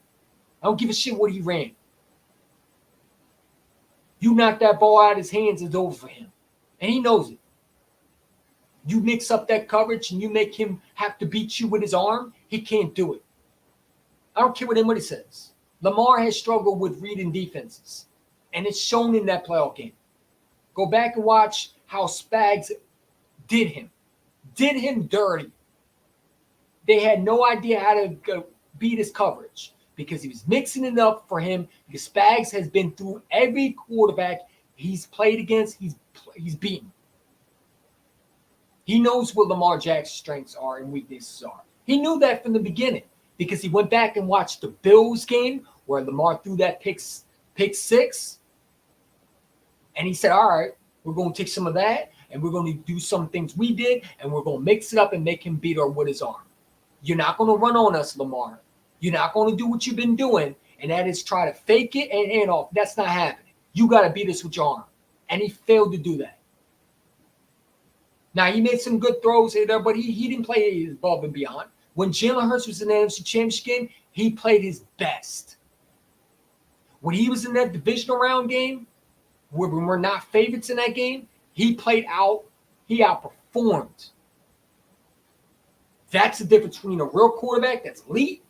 I don't give a shit what he ran. You knock that ball out of his hands, it's over for him. And he knows it. You mix up that coverage and you make him have to beat you with his arm, he can't do it. I don't care what anybody says. Lamar has struggled with reading defenses. And it's shown in that playoff game. Go back and watch how Spags did him dirty. They had no idea how to beat his coverage because he was mixing it up for him. Because Spags has been through every quarterback he's played against, he's beaten. He knows what Lamar Jackson's strengths are and weaknesses are. He knew that from the beginning because he went back and watched the Bills game where Lamar threw that pick six. And he said, all right, we're going to take some of that and we're going to do some things we did and we're going to mix it up and make him beat her with his arm. You're not going to run on us, Lamar. You're not going to do what you've been doing, and that is try to fake it and hand off. That's not happening. You got to beat us with your arm. And he failed to do that. Now, he made some good throws there, but he didn't play above and beyond. When Jalen Hurts was in the NFC Championship game, he played his best. When he was in that divisional round game, when we're not favorites in that game, he outperformed. That's the difference between a real quarterback that's elite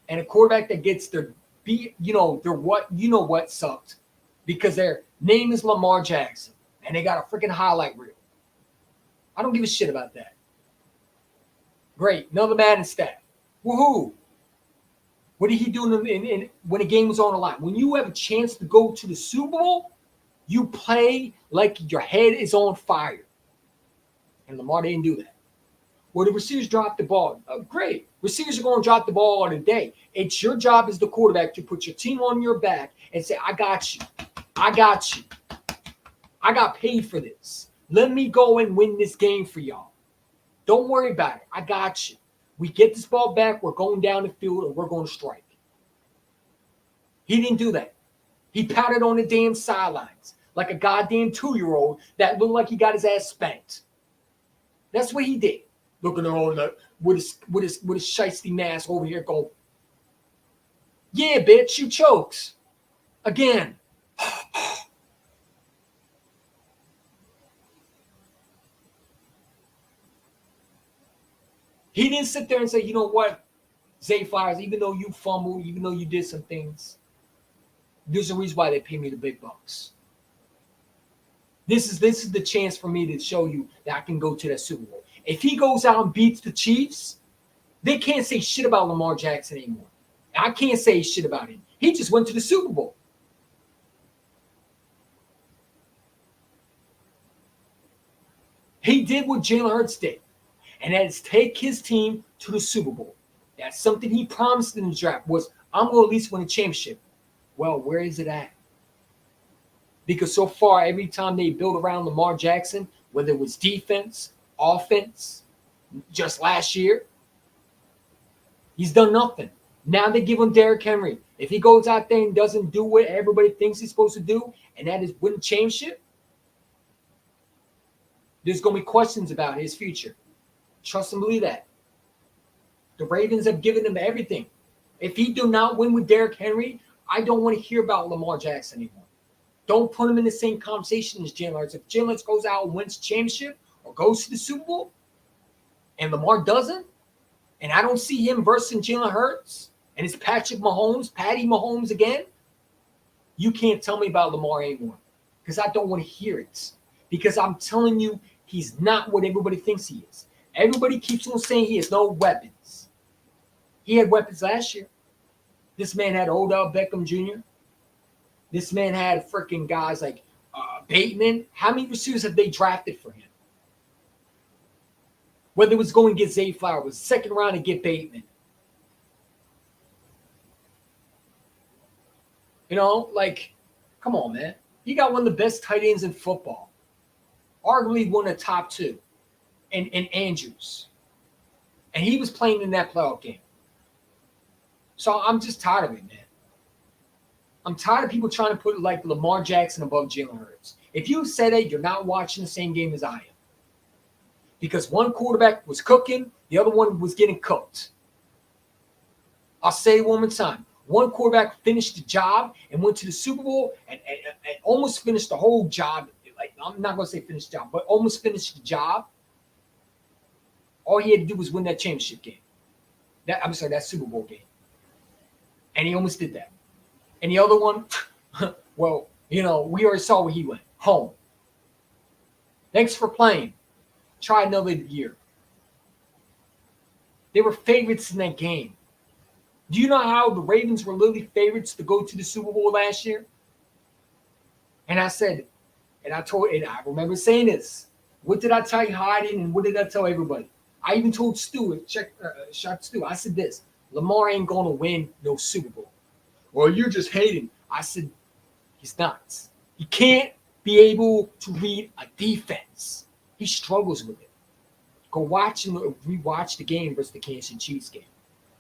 and a quarterback that gets their what sucked because their name is Lamar Jackson and they got a freaking highlight reel. I don't give a shit about that. Great, another Madden stat. Woohoo! What did he do when the game was on the line? When you have a chance to go to the Super Bowl, you play like your head is on fire. And Lamar didn't do that. Well, the receivers dropped the ball. Great. Receivers are going to drop the ball all the day. It's your job as the quarterback to put your team on your back and say, I got you. I got you. I got paid for this. Let me go and win this game for y'all. Don't worry about it. I got you. We get this ball back. We're going down the field and we're going to strike. He didn't do that. He pouted on the damn sidelines like a goddamn 2-year-old that looked like he got his ass spanked. That's what he did. Looking on that with his shiesty mask over here going, yeah, bitch, you chokes. Again. He didn't sit there and say, you know what, Zay Flowers, even though you fumbled, even though you did some things, there's a reason why they pay me the big bucks. This is the chance for me to show you that I can go to that Super Bowl. If he goes out and beats the Chiefs, they can't say shit about Lamar Jackson anymore. I can't say shit about him. He just went to the Super Bowl. He did what Jalen Hurts did, and that is take his team to the Super Bowl. That's something he promised in the draft was, I'm going to at least win a championship. Well, where is it at? Because so far, every time they build around Lamar Jackson, whether it was defense, offense, just last year, he's done nothing. Now they give him Derrick Henry. If he goes out there and doesn't do what everybody thinks he's supposed to do, and that is win a championship, there's going to be questions about his future. Trust and believe that. The Ravens have given him everything. If he do not win with Derrick Henry, I don't want to hear about Lamar Jackson anymore. Don't put him in the same conversation as Jalen Hurts. If Jalen Hurts goes out and wins championship or goes to the Super Bowl and Lamar doesn't, and I don't see him versus Jalen Hurts and it's Patty Mahomes again, you can't tell me about Lamar anymore because I don't want to hear it. Because I'm telling you, he's not what everybody thinks he is. Everybody keeps on saying he has no weapons. He had weapons last year. This man had Odell Beckham Jr. This man had freaking guys like Bateman. How many receivers have they drafted for him? Whether it was going to get Zay Flowers, second round to get Bateman. You know, like, come on, man. He got one of the best tight ends in football, arguably one of the top two, and Andrews. And he was playing in that playoff game. So I'm just tired of it, man. I'm tired of people trying to put like Lamar Jackson above Jalen Hurts. If you said it, you're not watching the same game as I am. Because one quarterback was cooking, the other one was getting cooked. I'll say it one more time. One quarterback finished the job and went to the Super Bowl and almost finished the whole job. Like, I'm not going to say finished the job, but almost finished the job. All he had to do was win that championship game. That Super Bowl game. And he almost did that. And the other one, well, we already saw where he went. Home. Thanks for playing. Try another year. They were favorites in that game. Do you know how the Ravens were literally favorites to go to the Super Bowl last year? And I said, and I remember saying this. What did I tell you hiding and what did I tell everybody? I even told Stu, shout Stu, I said this, Lamar ain't going to win no Super Bowl. Well, you're just hating. I said, he's not. He can't be able to read a defense. He struggles with it. Go watch and rewatch the game versus the Kansas City Chiefs game.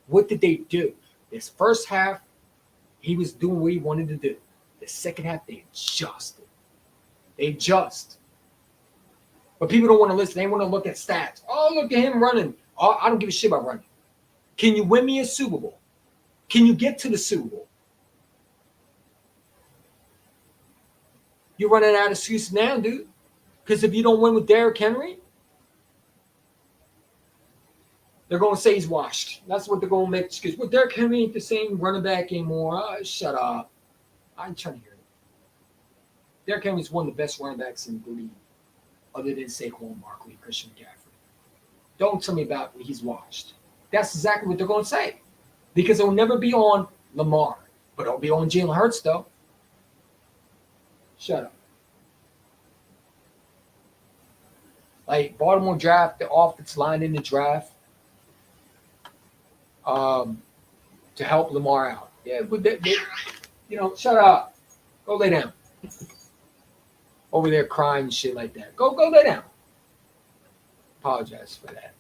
What did they do? This first half, he was doing what he wanted to do. The second half, they adjusted. They adjust. But people don't want to listen. They want to look at stats. Oh, look at him running. Oh, I don't give a shit about running. Can you win me a Super Bowl? Can you get to the Super Bowl? You're running out of excuses now, dude. Because if you don't win with Derrick Henry, they're going to say he's washed. That's what they're going to make excuse. Well, Derrick Henry ain't the same running back anymore. Oh, shut up. I ain't trying to hear it. Derrick Henry is one of the best running backs in the league, other than Saquon Barkley, Christian McCaffrey. Don't tell me about when he's washed. That's exactly what they're going to say. Because it'll never be on Lamar. But it'll be on Jalen Hurts, though. Shut up. Like, Baltimore draft the offensive line in the draft to help Lamar out. Yeah, but shut up. Go lay down. Over there crying and shit like that. Go lay down. Apologize for that.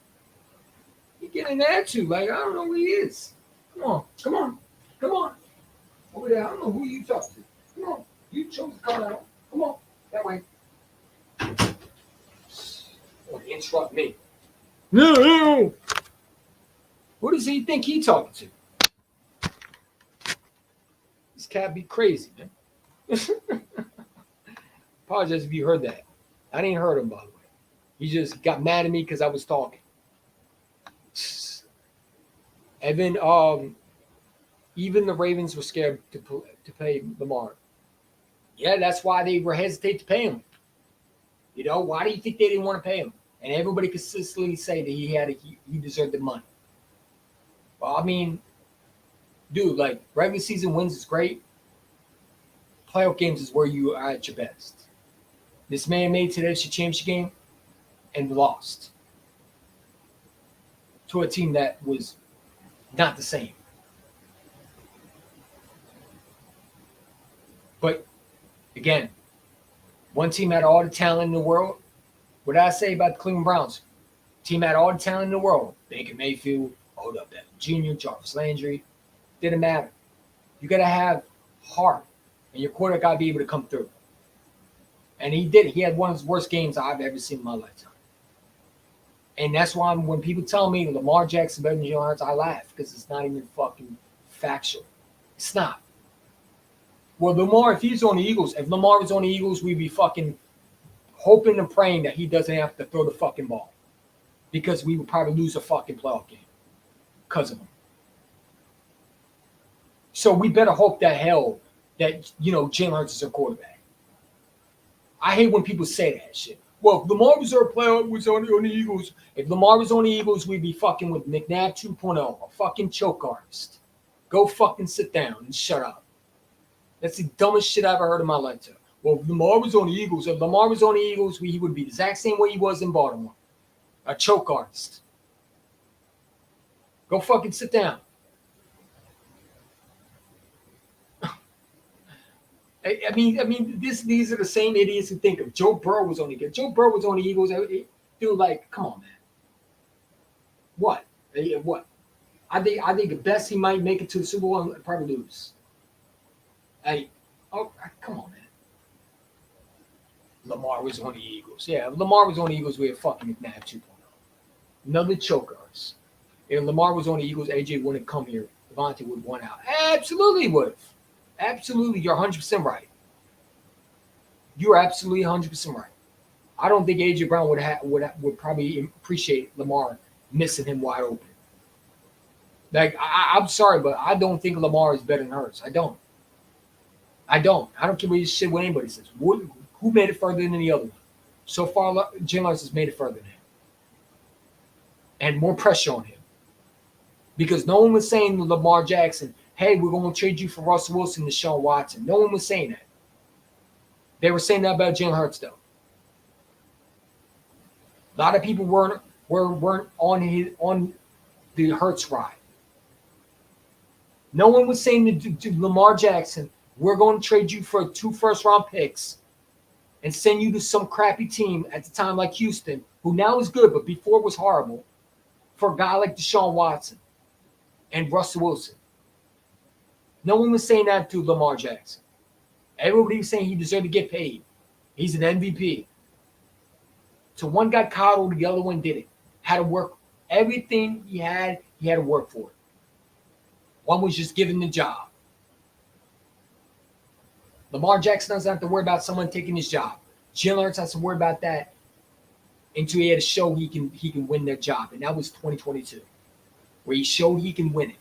You get an attitude. Like, I don't know who he is. Come on. Over there, I don't know who you talk to. Come on. You chose to come out. Come on. That way. Want to interrupt me. No. Who does he think he talking to? This cat be crazy, man. Apologize if you heard that. I didn't heard him, by the way. He just got mad at me because I was talking. Evan, even the Ravens were scared to pay Lamar. Yeah, that's why they were hesitate to pay him. Why do you think they didn't want to pay him? And everybody consistently say that he deserved the money. Well, I mean, dude, like, regular season wins is great. Playoff games is where you are at your best. This man made it to the NFC Championship game and lost to a team that was not the same. But, again, one team had all the talent in the world. What did I say about the Cleveland Browns? Team had all the talent in the world. Baker Mayfield, Odell Beckham Jr., Jarvis Landry. Didn't matter. You got to have heart, and your quarterback got to be able to come through. And he did. He had one of his worst games I've ever seen in my lifetime. And that's why when people tell me Lamar Jackson better than Jalen Hurts, I laugh because it's not even fucking factual. It's not. Well, Lamar, if Lamar was on the Eagles, we'd be fucking hoping and praying that he doesn't have to throw the fucking ball because we would probably lose a fucking playoff game because of him. So we better hope that Jalen Hurts is our quarterback. I hate when people say that shit. Well, if Lamar was our player, was on the Eagles. If Lamar was on the Eagles, we'd be fucking with McNabb 2.0, a fucking choke artist. Go fucking sit down and shut up. That's the dumbest shit I ever heard in my lifetime. Well, if Lamar was on the Eagles, he would be the exact same way he was in Baltimore. A choke artist. Go fucking sit down. These are the same idiots who think of Joe Burrow was only good. Joe Burrow was on the Eagles. Dude, like, come on, man. What? What? I think the best he might make it to the Super Bowl and probably lose. Hey, come on, man. Lamar was on the Eagles. Yeah, if Lamar was on the Eagles, we're fucking McNabb 2.0. Another chokers. If Lamar was on the Eagles, AJ wouldn't come here. Devontae would have won out. Absolutely would have. Absolutely, you're 100% right. You're absolutely 100% right. I don't think AJ Brown would probably appreciate Lamar missing him wide open. Like, I'm sorry, but I don't think Lamar is better than Hurts. I don't. I don't care what anybody says. Who made it further than the other one? So far, Jalen Hurts has made it further than him. And more pressure on him. Because no one was saying to Lamar Jackson, hey, we're going to trade you for Russell Wilson and Deshaun Watson. No one was saying that. They were saying that about Jalen Hurts, though. A lot of people weren't on the Hurts ride. No one was saying to Lamar Jackson, we're going to trade you for 2 first-round picks and send you to some crappy team at the time like Houston, who now is good, but before was horrible, for a guy like Deshaun Watson and Russell Wilson. No one was saying that to Lamar Jackson. Everybody was saying he deserved to get paid. He's an MVP. So one got coddled, the other one didn't. Had to work. Everything he had to work for it. One was just given the job. Lamar Jackson doesn't have to worry about someone taking his job. Jalen Hurts has to worry about that until he had to show he can win their job. And that was 2022, where he showed he can win it.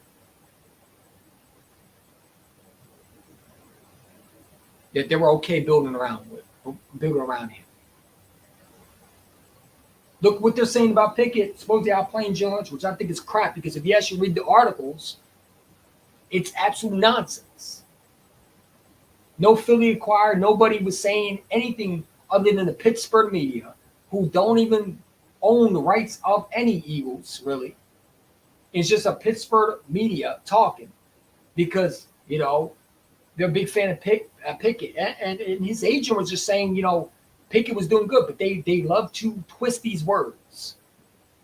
That they were okay building around him. Look what they're saying about Pickett, supposedly outplaying Jalen Hurts, which I think is crap, because if you actually read the articles, it's absolute nonsense. No Philly acquired. Nobody was saying anything other than the Pittsburgh media, who don't even own the rights of any Eagles, really. It's just a Pittsburgh media talking because, they're a big fan of Pickett. And his agent was just saying, Pickett was doing good, but they love to twist these words.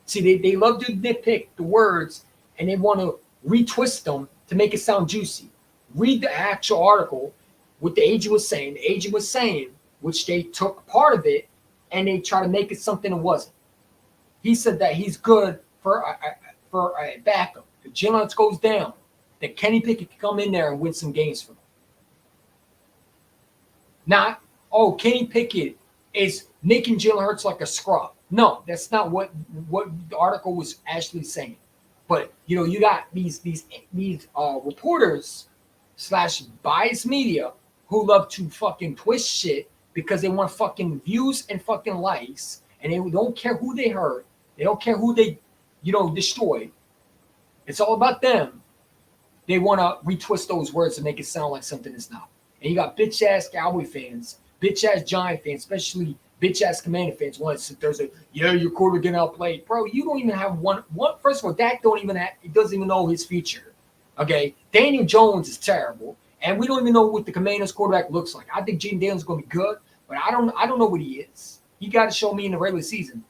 See, they love to nitpick the words, and they want to retwist them to make it sound juicy. Read the actual article, what the agent was saying. The agent was saying, which they took part of it, and they try to make it something it wasn't. He said that he's good for a backup. If Jalen Hurts goes down, that Kenny Pickett can come in there and win some games for them. Not, Kenny Pickett is making Jalen Hurts like a scrub. No, that's not what the article was actually saying. But you got these reporters / biased media who love to fucking twist shit because they want fucking views and fucking likes, and they don't care who they hurt. They don't care who they destroyed. It's all about them. They want to retwist those words to make it sound like something it's not. And you got bitch-ass Cowboy fans, bitch-ass Giant fans, especially bitch-ass Commander fans want to sit there and say, yeah, your quarter getting outplayed. Bro, you don't even have one. First of all, Dak he doesn't even know his future. Okay? Daniel Jones is terrible. And we don't even know what the Commanders quarterback looks like. I think Jaden Daniels is going to be good, but I don't know what he is. He got to show me in the regular season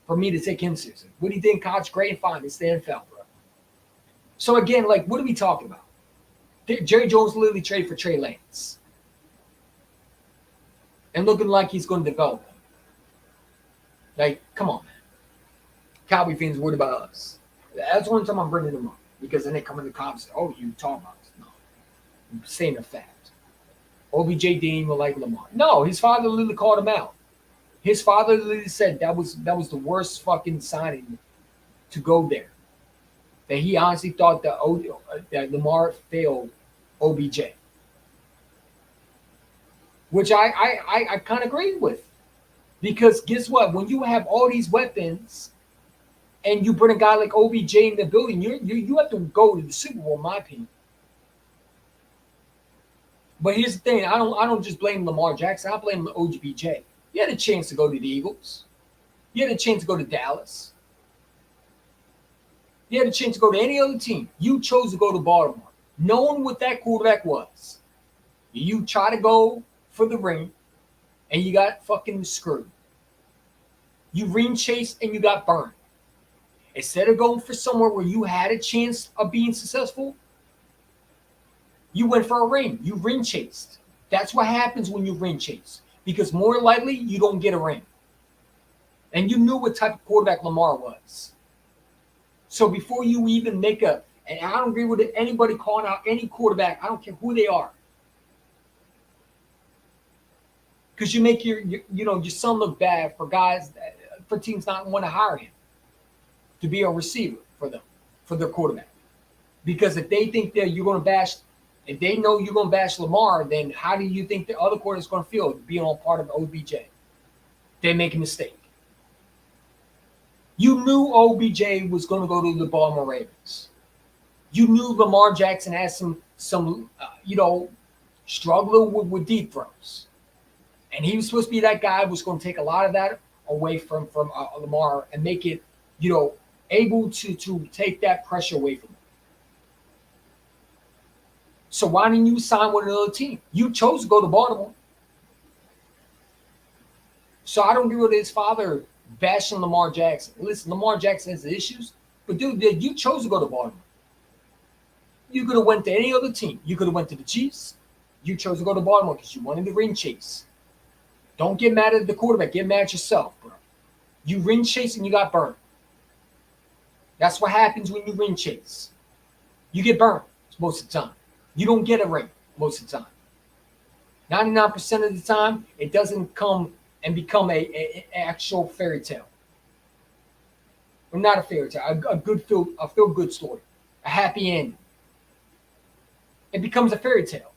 for me to take him seriously. What do you think? College, great and fine. It's the NFL, bro. So again, what are we talking about? Jerry Jones literally traded for Trey Lance. And looking like he's going to develop him. Come on, man. Cowboy fans worried about us. That's one time I'm bringing them up. Because then they come in the comments and say, you talking about us. No. I'm saying a fact. OBJ didn't even like Lamar. No, his father literally called him out. His father literally said that was the worst fucking signing to go there. That he honestly thought that Lamar failed OBJ. Which I kind of agree with. Because guess what? When you have all these weapons and you bring a guy like OBJ in the building, you have to go to the Super Bowl, in my opinion. But here's the thing. I don't just blame Lamar Jackson. I blame OBJ. He had a chance to go to the Eagles. He had a chance to go to Dallas. He had a chance to go to any other team. You chose to go to Baltimore, knowing what that quarterback was. You try to go for the ring, and you got fucking screwed. You ring chased and you got burned. Instead of going for somewhere where you had a chance of being successful, you went for a ring. You ring chased. That's what happens when you ring chase. Because more likely, you don't get a ring. And you knew what type of quarterback Lamar was. So before you even make a, and I don't agree with anybody calling out any quarterback, I don't care who they are. Because you make your son look bad for guys, for teams not want to hire him to be a receiver for them, for their quarterback. Because if they think that you're going to bash, if they know you're going to bash Lamar, then how do you think the other quarterback's going to feel being on part of OBJ? They make a mistake. You knew OBJ was going to go to the Baltimore Ravens. You knew Lamar Jackson had some struggling with deep throws. And he was supposed to be that guy who was going to take a lot of that away from Lamar and make it, able to take that pressure away from him. So why didn't you sign with another team? You chose to go to Baltimore. So I don't agree with his father bashing Lamar Jackson. Listen, Lamar Jackson has issues, but dude, you chose to go to Baltimore. You could have went to any other team. You could have went to the Chiefs. You chose to go to Baltimore because you wanted the ring chase. Don't get mad at the quarterback. Get mad at yourself, bro. You ring chase and you got burned. That's what happens when you ring chase. You get burned most of the time. You don't get a ring most of the time. 99% of the time, it doesn't come and become a actual fairy tale. Or not a fairy tale, a feel good story, a happy ending. It becomes a fairy tale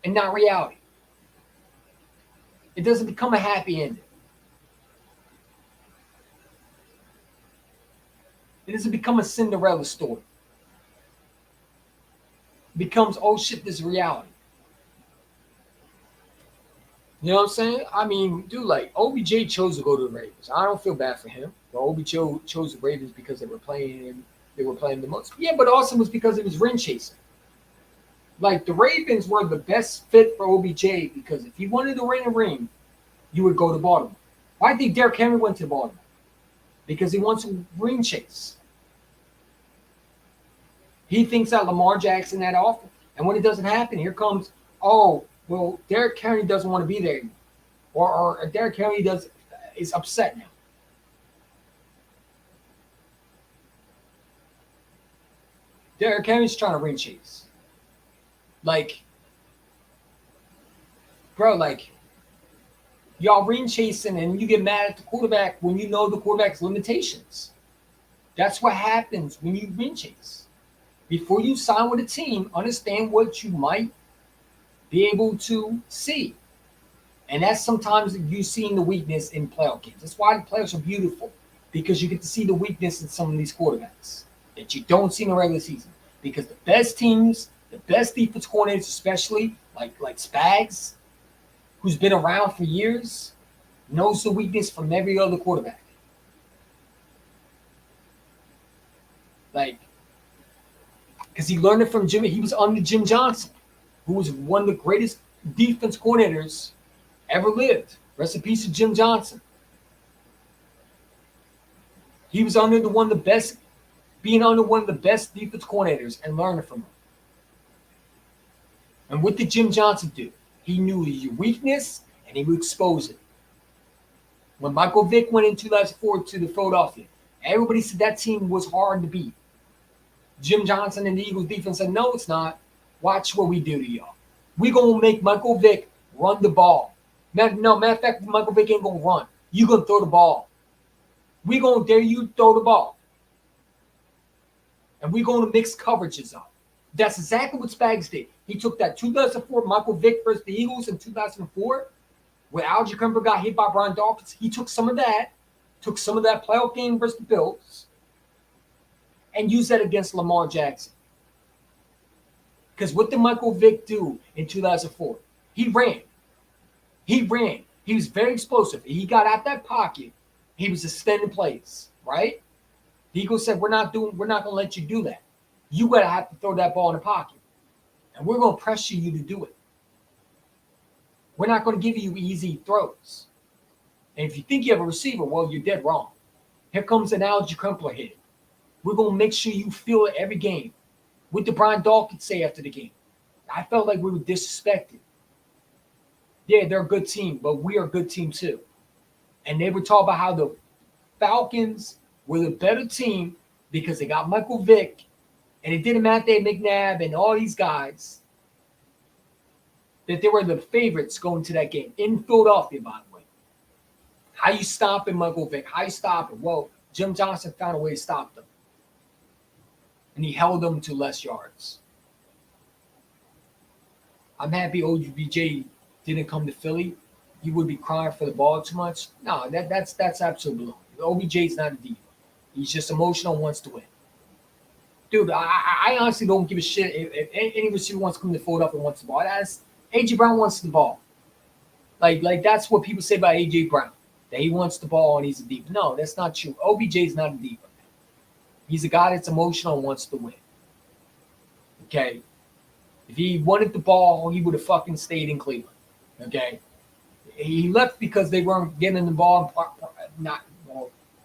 and not reality. It doesn't become a happy ending. It doesn't become a Cinderella story. It becomes, oh shit, this is reality. You know what I'm saying? I mean, dude, like OBJ chose to go to the Ravens. I don't feel bad for him. But OBJ chose the Ravens because they were playing him. They were playing the most. Yeah, but also was because it was ring chasing. Like the Ravens were the best fit for OBJ because if he wanted to win a ring, you would go to Baltimore. Why do you think Derrick Henry went to Baltimore? Because he wants a ring chase. He thinks that Lamar Jackson that often. And when it doesn't happen, here comes, oh, well, Derrick Henry doesn't want to be there anymore. Or Derrick Henry is upset now. Derrick Henry's trying to ring chase. Like, bro, like, y'all ring chasing and you get mad at the quarterback when you know the quarterback's limitations. That's what happens when you ring chase. Before you sign with a team, understand what you might be able to see. And that's sometimes you seeing the weakness in playoff games. That's why the playoffs are beautiful, because you get to see the weakness in some of these quarterbacks that you don't see in the regular season. Because the best teams, the best defense coordinators, especially like Spags, who's been around for years, knows the weakness from every other quarterback. Like, because he learned it from Jimmy. He was under Jim Johnson, who was one of the greatest defense coordinators ever lived. Rest in peace to Jim Johnson. He was under one of the best, being under one of the best defense coordinators and learning from him. And what did Jim Johnson do? He knew your weakness and he would expose it. When Michael Vick went in 2004 to the Philadelphia, everybody said that team was hard to beat. Jim Johnson and the Eagles defense said, no, it's not. Watch what we do to y'all. We're going to make Michael Vick run the ball. No, matter of fact, Michael Vick ain't going to run. You're going to throw the ball. We're going to dare you throw the ball. And we're going to mix coverages up. That's exactly what Spags did. He took that 2004 Michael Vick versus the Eagles in 2004, where Algie Kemper got hit by Brian Dawkins. He took some of that playoff game versus the Bills, and used that against Lamar Jackson. Because what did Michael Vick do in 2004? He ran. He was very explosive. He got out that pocket. He was extending plays, right? The Eagles said, we're not going to let you do that. You got to have to throw that ball in the pocket. And we're going to pressure you to do it. We're not going to give you easy throws. And if you think you have a receiver, well, you're dead wrong. Here comes an Algie Crumpler hit. We're going to make sure you feel it every game. What did Brian Dawkins say after the game? I felt like we were disrespected. Yeah, they're a good team, but we are a good team too. And they were talking about how the Falcons were the better team because they got Michael Vick, and it didn't matter they had McNabb and all these guys, that they were the favorites going to that game in Philadelphia, by the way. How you stopping Michael Vick? How you stop him? Well, Jim Johnson found a way to stop them. And he held them to less yards. I'm happy OBJ didn't come to Philly. You would be crying for the ball too much. No, that's absolutely wrong. OBJ's not a diva. He's just emotional and wants to win. Dude, I honestly don't give a shit if any receiver wants to come to Philadelphia and wants the ball. That's AJ Brown wants the ball. Like that's what people say about AJ Brown. That he wants the ball and he's a diva. No, that's not true. OBJ's not a diva. He's a guy that's emotional and wants to win. Okay? If he wanted the ball, he would have fucking stayed in Cleveland. Okay? He left because they weren't getting the ball.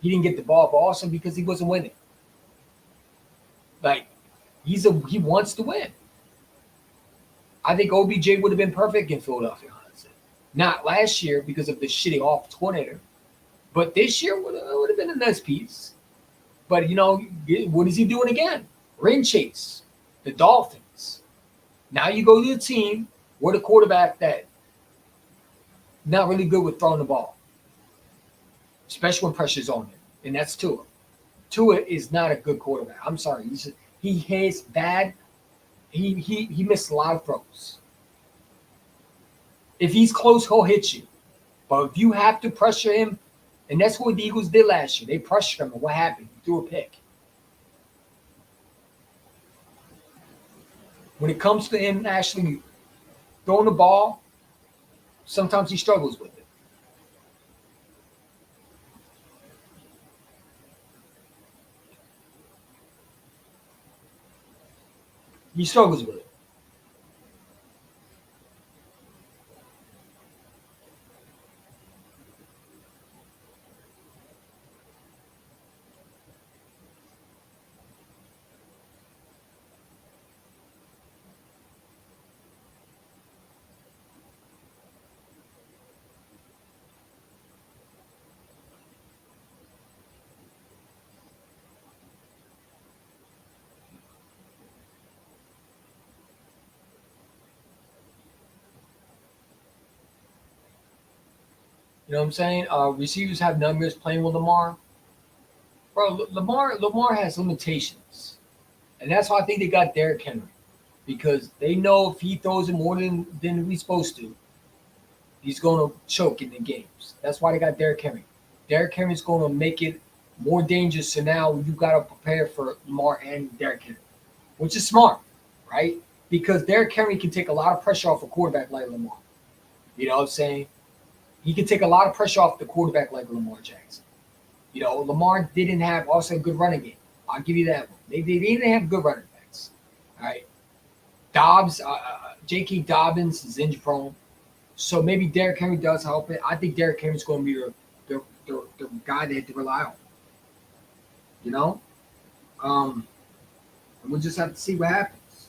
He didn't get the ball, but also because he wasn't winning. Like, he wants to win. I think OBJ would have been perfect in Philadelphia, honestly. Not last year because of the shitty offensive coordinator, but this year would have been a nice piece. But, what is he doing again? Ring chase. The Dolphins. Now you go to the team with a quarterback that not really good with throwing the ball, especially when pressure's on him, and that's Tua. Tua is not a good quarterback. I'm sorry. He has bad. He missed a lot of throws. If he's close, he'll hit you. But if you have to pressure him, and that's what the Eagles did last year. They pressured him, and what happened? He threw a pick. When it comes to him actually throwing the ball, sometimes he struggles with it. He struggles with it. You know what I'm saying? Receivers have numbers playing with Lamar. Bro, Lamar has limitations. And that's why I think they got Derrick Henry. Because they know if he throws it more than he's supposed to, he's going to choke in the games. That's why they got Derrick Henry. Derrick Henry's going to make it more dangerous. So now you got to prepare for Lamar and Derrick Henry, which is smart, right? Because Derrick Henry can take a lot of pressure off a quarterback like Lamar. You know what I'm saying? He can take a lot of pressure off the quarterback like Lamar Jackson. Lamar didn't have also a good running game. I'll give you that one. They didn't have good running backs. All right. Dobbs, J.K. Dobbins is injury prone. So maybe Derrick Henry does help it. I think Derrick Henry's going to be the guy they have to rely on. You know? And we'll just have to see what happens.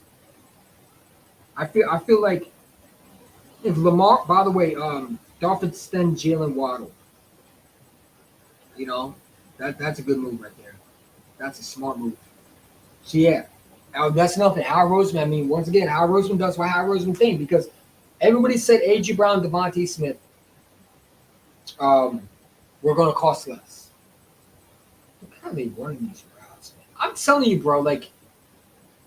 I feel like if Lamar, by the way, Dolphins send Jalen Waddle. That's a good move right there. That's a smart move. So yeah, that's nothing. Howard Roseman. I mean, once again, Howard Roseman does what Howard Roseman thing because everybody said A.J. Brown, Devontae Smith, were going to cost less. Look how they running these routes, man. I'm telling you, bro. Like,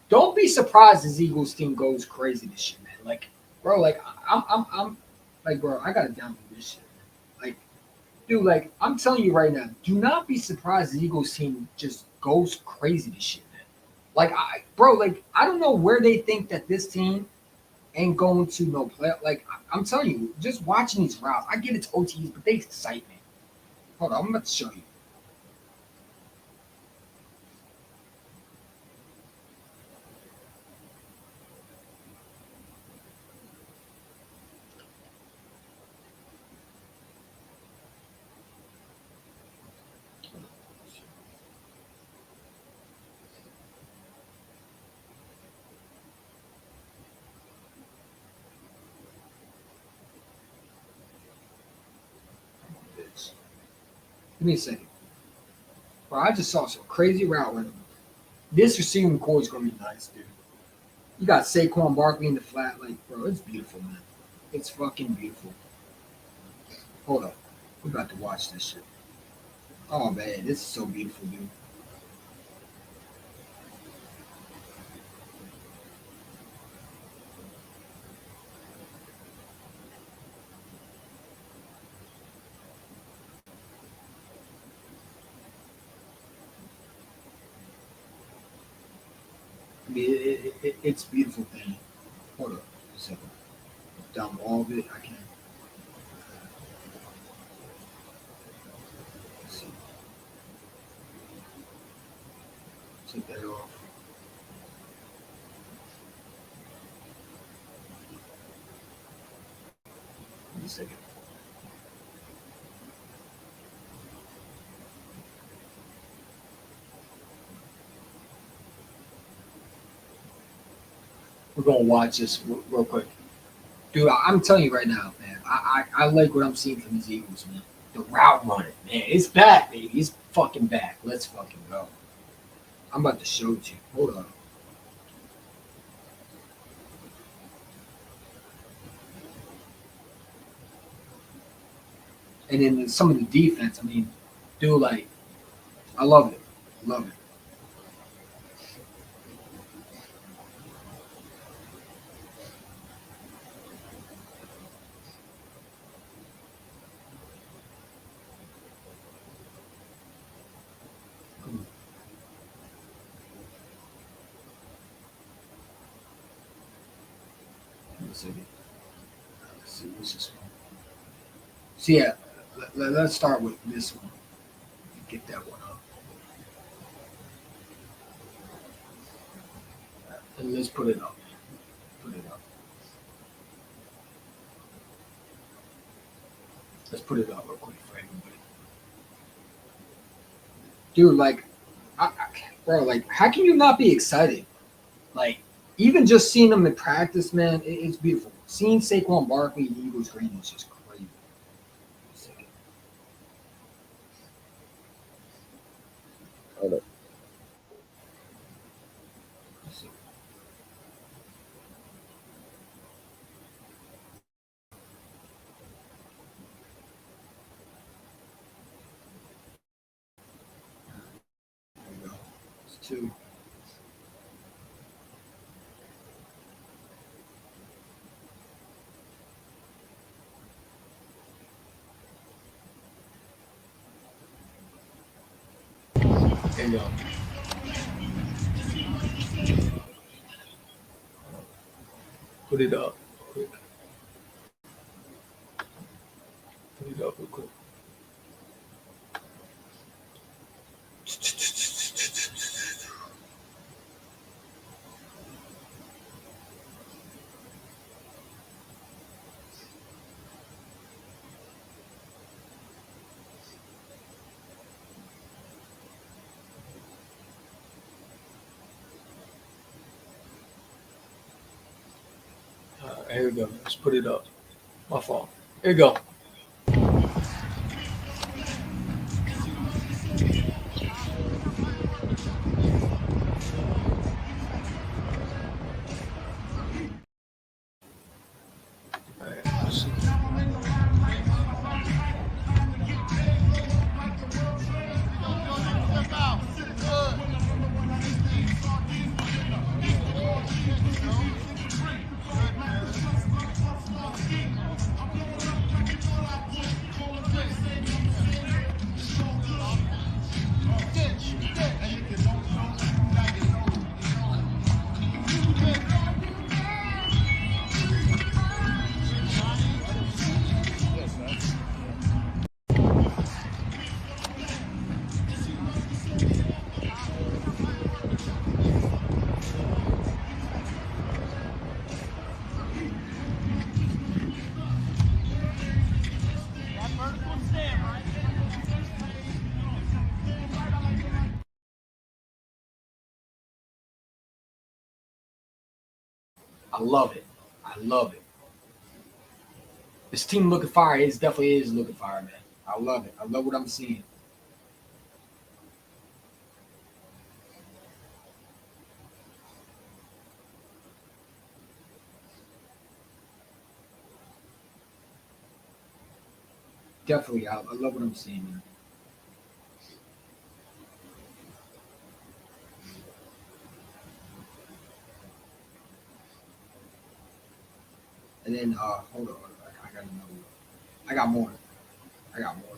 don't be surprised as Eagles team goes crazy this year, man. Like, bro, like I'm like, bro, I gotta download this shit. Like, dude, like, I'm telling you right now, do not be surprised the Eagles team just goes crazy this year, man. Like, I don't know where they think that this team ain't going to no play. Like, I'm telling you, just watching these routes, I get it's OTs, but they excite me. Hold on, I'm about to show you. Give me a second. Bro, I just saw some crazy route running. This receiving core is gonna be nice, dude. You got Saquon Barkley in the flat, like, bro, it's beautiful, man. It's fucking beautiful. Hold up, we about to watch this shit. Oh man, this is so beautiful, dude. I mean, it's beautiful thing. Hold up a second. Down all of it, I can't. Let's see. Take that off. Give me a second. We're gonna watch this real quick, dude. I'm telling you right now, man. I like what I'm seeing from these Eagles, man. The route running, man. It's back, baby. It's fucking back. Let's fucking go. I'm about to show it to you. Hold on. And then some of the defense, I mean, dude, like, I love it. Love it. Let's see. Let's see. What's this one? So, yeah, let's start with this one. Get that one up. And let's put it up. Put it up. Let's put it up real quick for everybody. Dude, like, bro, like, how can you not be excited? Like, even just seeing them in practice, man, it's beautiful. Seeing Saquon Barkley and Eagles green is just crazy. Hold up. There we go. It's two. There you go. Put it up. Quick. Put it up real quick. Here we go. Let's put it up. My fault. Here you go. All right, let's see. I love it. I love it. This team looking fire. It definitely is looking fire, man. I love it. I love what I'm seeing. Definitely, I love what I'm seeing, man. And then, hold on, I got another one. I got more. I got more.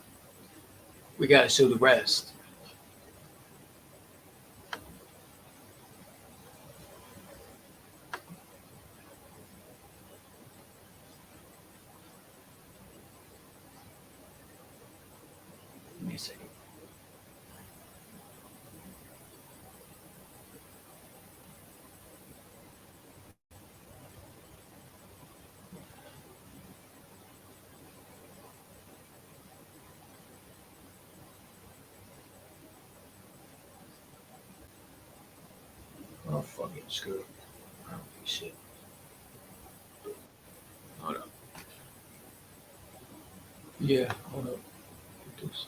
We gotta show the rest. Give me a second. Oh, fucking screw. I don't think shit. Hold up. Yeah, hold up. Get this.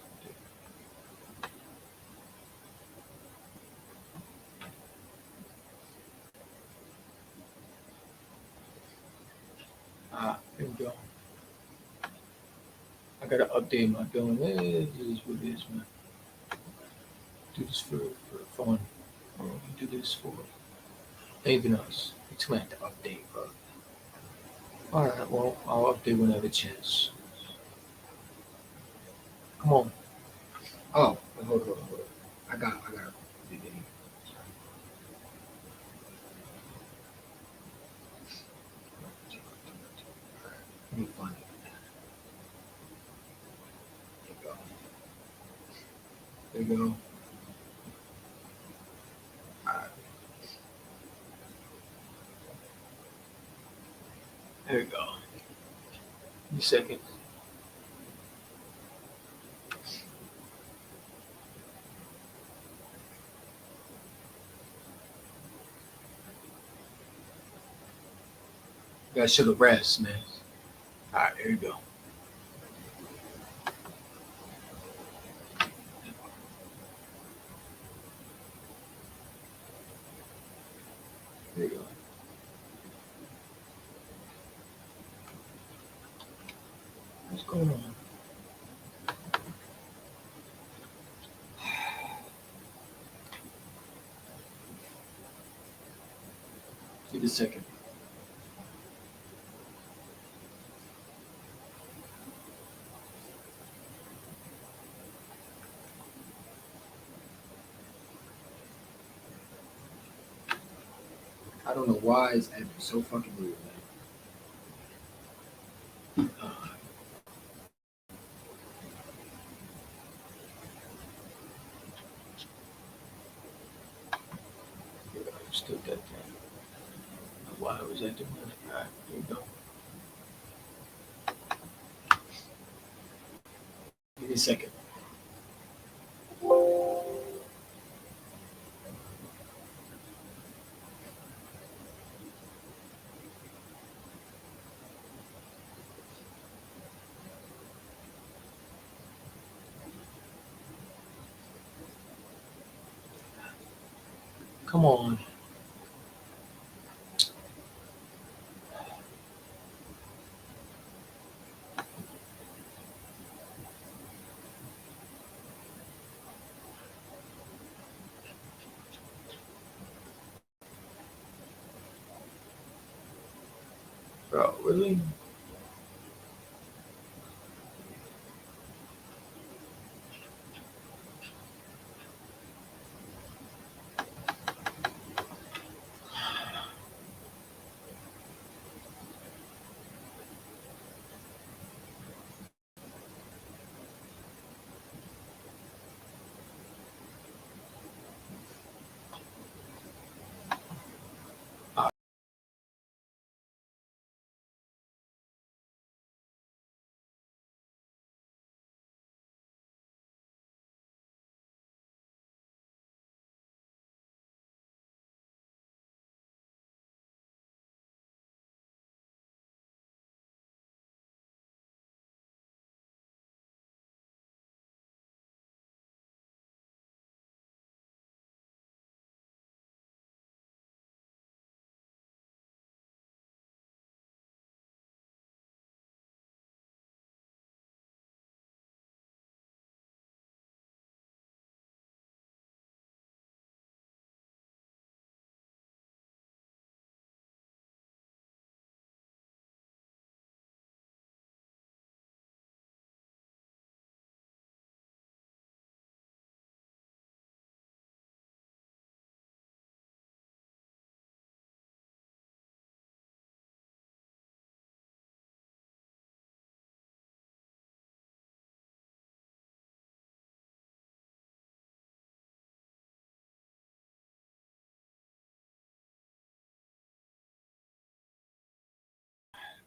Here we go. I gotta update my billing. It is what it is, man. Do this for fun. Or do this for anything else. It's gonna have to update, bro. Alright, well, I'll update when I have a chance. Come on. Oh, hold on. I got a video. Let me find it. There you go. Alright, there you go. Give me a second. Gotta show the rest, man. Alright, there you go. There you go. What's going on? Give it a second. I don't know why it's acting so fucking weird, man. I understood that thing. Why was I doing that? Alright, there you go. Give me a second. Come on. Bro, really?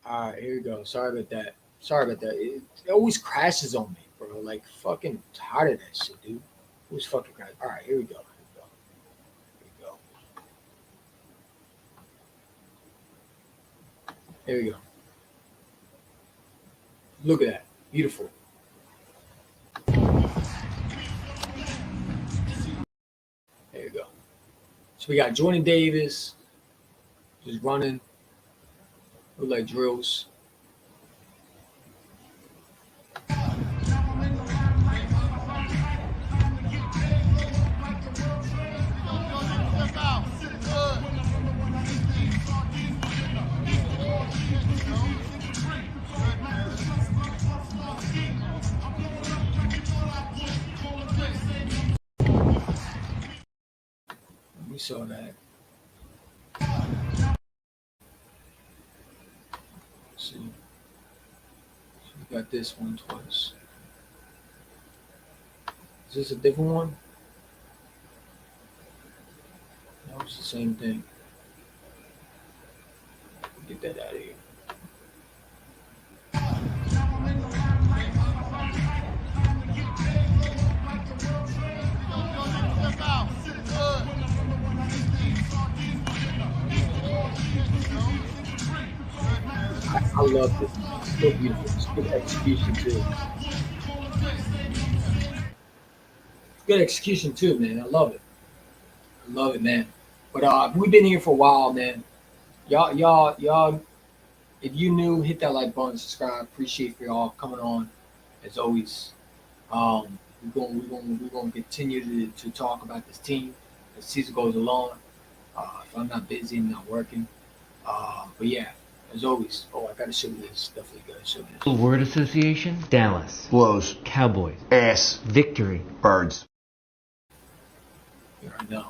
All right, here we go. Sorry about that. Sorry about that. It always crashes on me, bro. Like fucking tired of that shit, dude. It always fucking crashes. All right, here we go. Here we go. Here we go. Look at that. Beautiful. There you go. So we got Jordan Davis just running. Look like drills. We saw that. Let's see. So we got this one twice. Is this a different one? No, it's the same thing. Get that out of here. I love this. It's so beautiful. It's good execution too. Good execution too, man. I love it. I love it, man. But we've been here for a while, man. Y'all. If you new, hit that like button, subscribe. Appreciate for y'all coming on, as always. We're gonna continue to talk about this team as the season goes along. If I'm not busy, I'm not working. But yeah, as always. Oh, I gotta show you this. Definitely gotta show you this. Word association: Dallas. Blows. Cowboys. Ass. Victory. Birds. You already know.